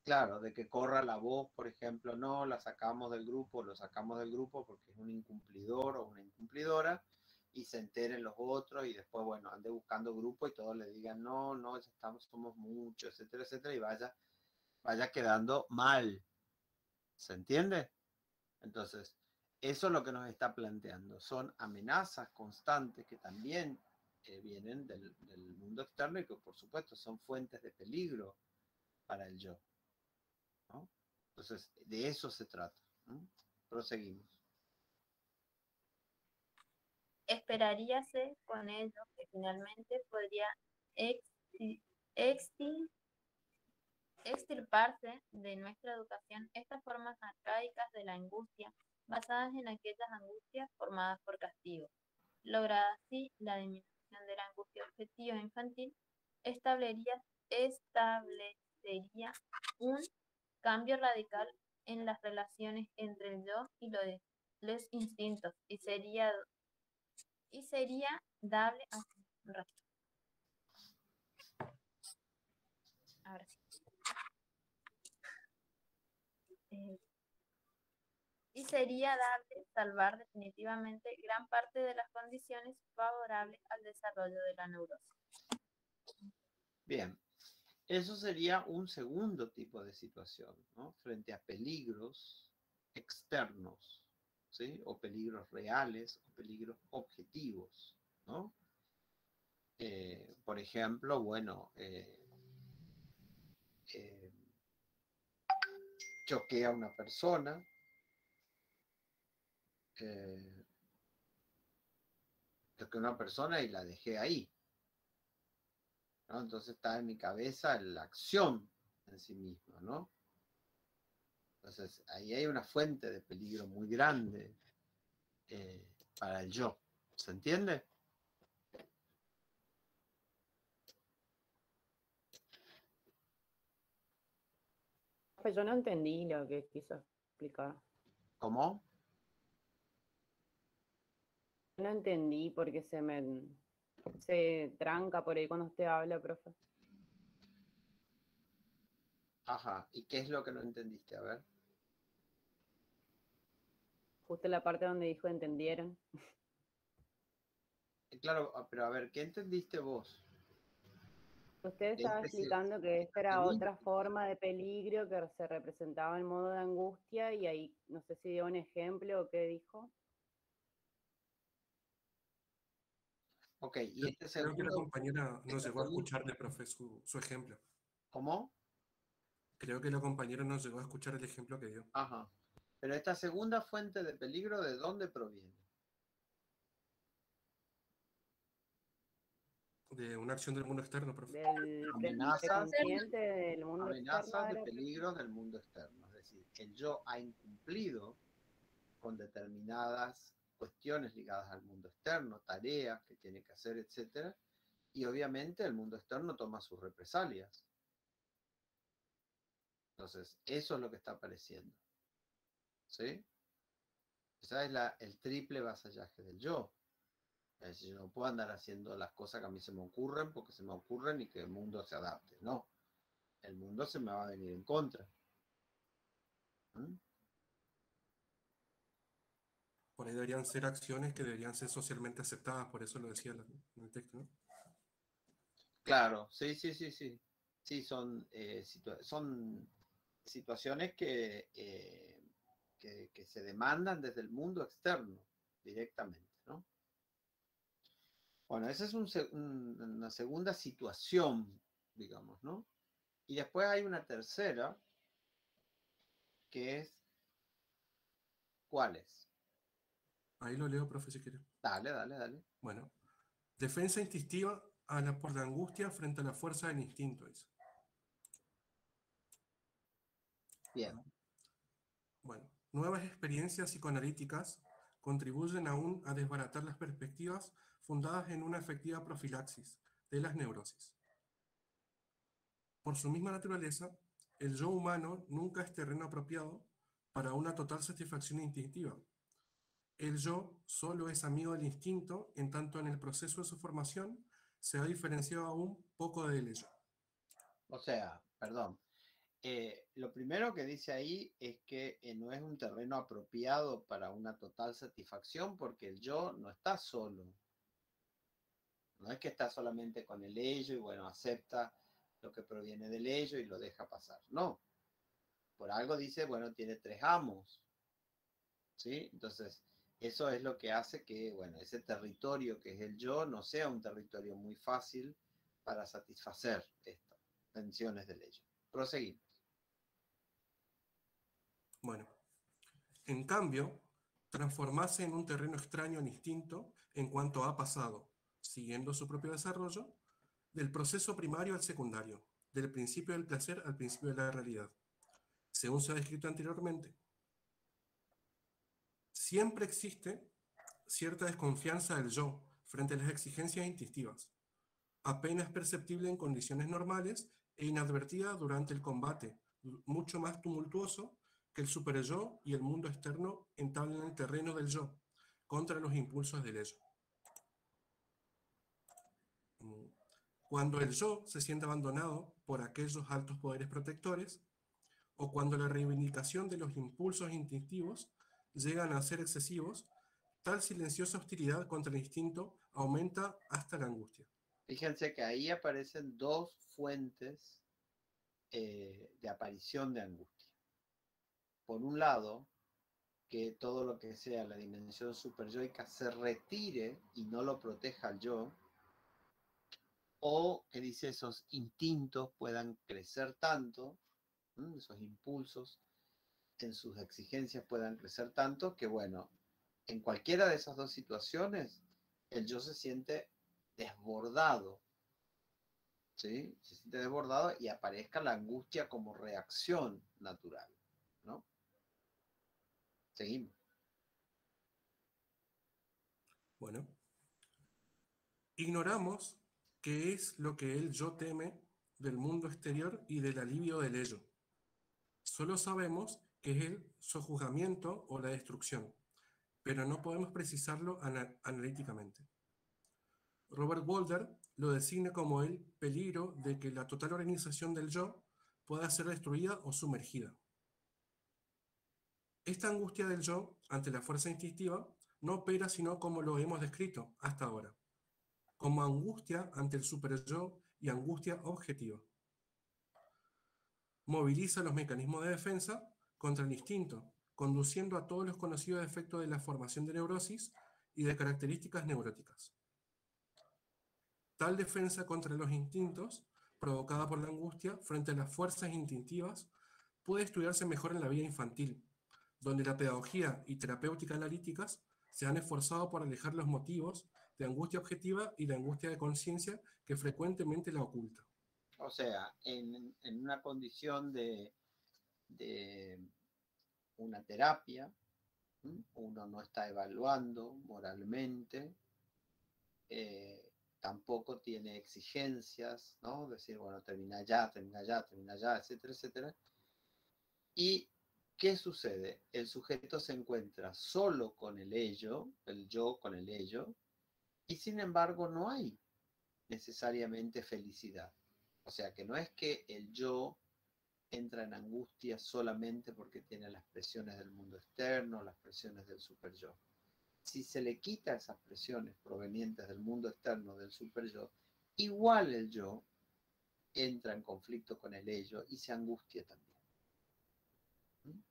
claro, de que corra la voz, por ejemplo, no, la sacamos del grupo, lo sacamos del grupo porque es un incumplidor o una incumplidora, y se enteren los otros, y después, bueno, ande buscando grupo y todos le digan, no, no, ya estamos, somos muchos, etcétera, etcétera, y vaya quedando mal. ¿Se entiende? Entonces, eso es lo que nos está planteando. Son amenazas constantes que también vienen del mundo externo y que, por supuesto, son fuentes de peligro para el yo, ¿no? Entonces, de eso se trata, ¿no? Proseguimos. Esperaríase con ello que finalmente podría extirparse de nuestra educación estas formas arcaicas de la angustia, basadas en aquellas angustias formadas por castigo. Lograda así la disminución de la angustia objetiva infantil, establecería un cambio radical en las relaciones entre el yo y los instintos, y sería dable a ahora sí. Y sería dable salvar definitivamente gran parte de las condiciones favorables al desarrollo de la neurosis. Bien, eso sería un segundo tipo de situación, ¿no? Frente a peligros externos, ¿sí? O peligros reales o peligros objetivos, ¿no? Por ejemplo, bueno, choqué a una persona, choqué a una persona y la dejé ahí, ¿no? Entonces está en mi cabeza la acción en sí misma, ¿no? Entonces ahí hay una fuente de peligro muy grande para el yo. ¿Se entiende? Pues yo no entendí lo que quiso explicar. ¿Cómo? No entendí porque se tranca por ahí cuando usted habla, profe. Ajá. ¿Y qué es lo que no entendiste? A ver. Justo la parte donde dijo entendieron. Claro, pero a ver, ¿qué entendiste vos? Usted estaba explicando que esta era otra forma de peligro que se representaba en modo de angustia y ahí no sé si dio un ejemplo o qué dijo. Ok, y este Creo que la segundo... compañera no llegó a escucharle, profe, su ejemplo. ¿Cómo? Creo que la compañera no llegó a escuchar el ejemplo que dio. Ajá. Pero esta segunda fuente de peligro, ¿de dónde proviene? De una acción del mundo externo, profe. Del preconsciente del mundo externo. Amenazas de peligro del mundo externo. Es decir, el yo ha incumplido con determinadas cuestiones ligadas al mundo externo, tareas que tiene que hacer, etcétera, y obviamente el mundo externo toma sus represalias. Entonces, eso es lo que está apareciendo. ¿Sí? Esa es el triple vasallaje del yo. Es decir, yo no puedo andar haciendo las cosas que a mí se me ocurren porque se me ocurren y que el mundo se adapte. No, el mundo se me va a venir en contra. ¿Mm? Por ahí deberían ser acciones que deberían ser socialmente aceptadas, por eso lo decía en el texto, ¿no? Claro, sí, sí, sí, sí. Sí, son, son situaciones que se demandan desde el mundo externo directamente, ¿no? Bueno, esa es una segunda situación, digamos, ¿no? Y después hay una tercera, que es, ¿cuál es? Ahí lo leo, profe, si quiere. Dale, dale, dale. Bueno, defensa instintiva por la angustia frente a la fuerza del instinto, dice. Bien. Bueno, nuevas experiencias psicoanalíticas contribuyen aún a desbaratar las perspectivas fundadas en una efectiva profilaxis de las neurosis. Por su misma naturaleza, el yo humano nunca es terreno apropiado para una total satisfacción instintiva. El yo solo es amigo del instinto, en tanto en el proceso de su formación se ha diferenciado aún poco del ello. O sea, perdón. Lo primero que dice ahí es que no es un terreno apropiado para una total satisfacción porque el yo no está solo. No es que está solamente con el ello y bueno, acepta lo que proviene del ello y lo deja pasar. No. Por algo dice, bueno, tiene tres amos. ¿Sí? Entonces, eso es lo que hace que, bueno, ese territorio que es el yo no sea un territorio muy fácil para satisfacer estas tensiones del ello. Proseguimos. Bueno, en cambio, transformarse en un terreno extraño al instinto en cuanto ha pasado, siguiendo su propio desarrollo, del proceso primario al secundario, del principio del placer al principio de la realidad, según se ha descrito anteriormente. Siempre existe cierta desconfianza del yo frente a las exigencias instintivas, apenas perceptible en condiciones normales e inadvertida durante el combate, mucho más tumultuoso que el superyo y el mundo externo entablan el terreno del yo contra los impulsos del ello. Cuando el yo se siente abandonado por aquellos altos poderes protectores, o cuando la reivindicación de los impulsos instintivos llegan a ser excesivos, tal silenciosa hostilidad contra el instinto aumenta hasta la angustia. Fíjense que ahí aparecen dos fuentes de aparición de angustia. Por un lado, que todo lo que sea la dimensión superyoica se retire y no lo proteja al yo, o que dice esos instintos puedan crecer tanto, esos impulsos en sus exigencias puedan crecer tanto que, bueno, en cualquiera de esas dos situaciones, el yo se siente desbordado, ¿sí? Se siente desbordado y aparezca la angustia como reacción natural, ¿no? Seguimos. Bueno, ignoramos qué es lo que el yo teme del mundo exterior y del alivio del ello. Solo sabemos que es el sojuzgamiento o la destrucción, pero no podemos precisarlo analíticamente. Robert Walder lo designa como el peligro de que la total organización del yo pueda ser destruida o sumergida. Esta angustia del yo ante la fuerza instintiva no opera sino como lo hemos descrito hasta ahora, como angustia ante el superyo y angustia objetiva. Moviliza los mecanismos de defensa contra el instinto, conduciendo a todos los conocidos efectos de la formación de neurosis y de características neuróticas. Tal defensa contra los instintos, provocada por la angustia frente a las fuerzas instintivas, puede estudiarse mejor en la vida infantil, donde la pedagogía y terapéutica analíticas se han esforzado por alejar los motivos de angustia objetiva y de angustia de conciencia que frecuentemente la oculta. O sea, en una condición de una terapia, uno no está evaluando moralmente, tampoco tiene exigencias, ¿no? Decir, bueno, termina ya, etcétera, etcétera. ¿Y qué sucede? El sujeto se encuentra solo con el ello, el yo con el ello, Y sin embargo no hay necesariamente felicidad. O sea que no es que el yo entra en angustia solamente porque tiene las presiones del mundo externo, las presiones del super yo. Si se le quita esas presiones provenientes del mundo externo, del super yo, igual el yo entra en conflicto con el ello y se angustia también.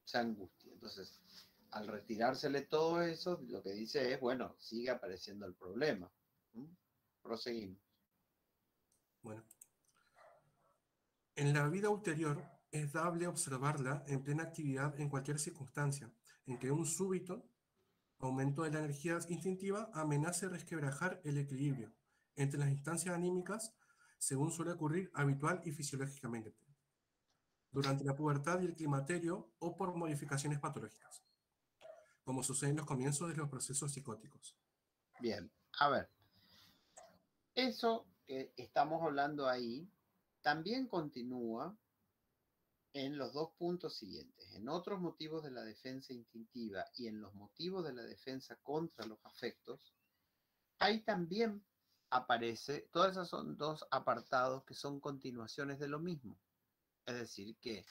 Se angustia. Entonces, al retirársele todo eso, lo que dice es, bueno, sigue apareciendo el problema. Proseguimos. Bueno. En la vida ulterior es dable observarla en plena actividad en cualquier circunstancia, en que un súbito aumento de la energía instintiva amenace resquebrajar el equilibrio entre las instancias anímicas, según suele ocurrir habitual y fisiológicamente, durante la pubertad y el climaterio o por modificaciones patológicas, como sucede en los comienzos de los procesos psicóticos. Bien, a ver, eso que estamos hablando ahí también continúa en los dos puntos siguientes, en otros motivos de la defensa instintiva y en los motivos de la defensa contra los afectos. Ahí también aparece, todas esas son dos apartados que son continuaciones de lo mismo. Es decir, que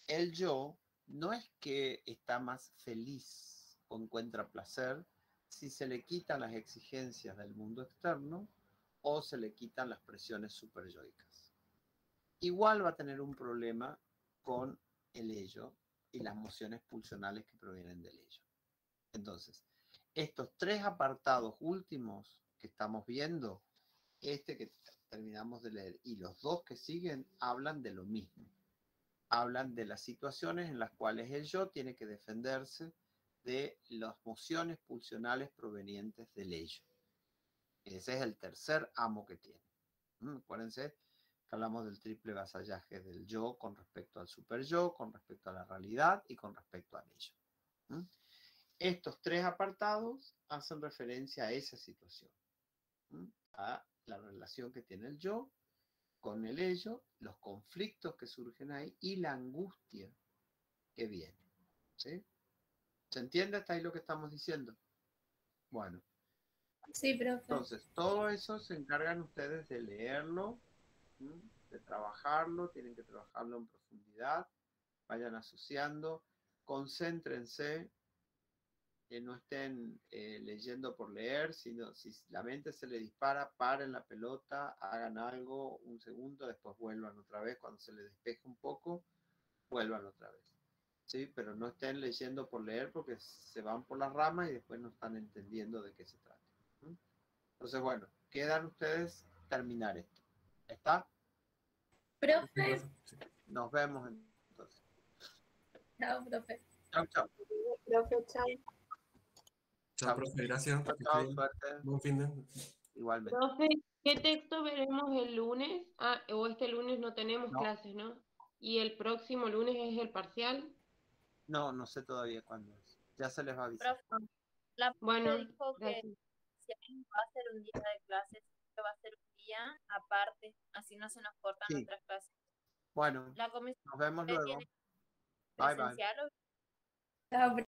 el yo no es que está más feliz o encuentra placer si se le quitan las exigencias del mundo externo o se le quitan las presiones superyoicas. Igual va a tener un problema con el ello y las mociones pulsionales que provienen del ello. Entonces, estos tres apartados últimos que estamos viendo, este que terminamos de leer y los dos que siguen, hablan de lo mismo. Hablan de las situaciones en las cuales el yo tiene que defenderse de las mociones pulsionales provenientes del ello. Ese es el tercer amo que tiene. Acuérdense que hablamos del triple vasallaje del yo con respecto al super yo, con respecto a la realidad y con respecto al ello. Estos tres apartados hacen referencia a esa situación, a la relación que tiene el yo con el ello, los conflictos que surgen ahí y la angustia que viene. ¿Sí? ¿Se entiende hasta ahí lo que estamos diciendo? Bueno. Sí, profe. Entonces, todo eso se encargan ustedes de leerlo, de trabajarlo, tienen que trabajarlo en profundidad, vayan asociando, concéntrense, que no estén leyendo por leer, sino si la mente se le dispara, paren la pelota, hagan algo un segundo, después vuelvan otra vez, cuando se les despeje un poco, vuelvan otra vez. ¿Sí? Pero no estén leyendo por leer porque se van por las ramas y después no están entendiendo de qué se trata. Entonces, bueno, quedan ustedes terminar esto. ¿Está? Profe. Nos vemos entonces. Chao, profe. Chao, chao. Profe, chao. Chao, profe, gracias. Chao, suerte. Buen fin de. Igualmente. Profe, ¿qué texto veremos el lunes? O este lunes no tenemos clases, ¿no? ¿Y el próximo lunes es el parcial? No, no sé todavía cuándo es. Ya se les va a avisar. Profe, la profe Bueno, dijo que si alguien va a hacer un día de clases, que va a ser un día aparte, así no se nos cortan Sí. nuestras clases. Bueno, La comisión nos vemos luego. tiene Bye, bye. presencial o Chao,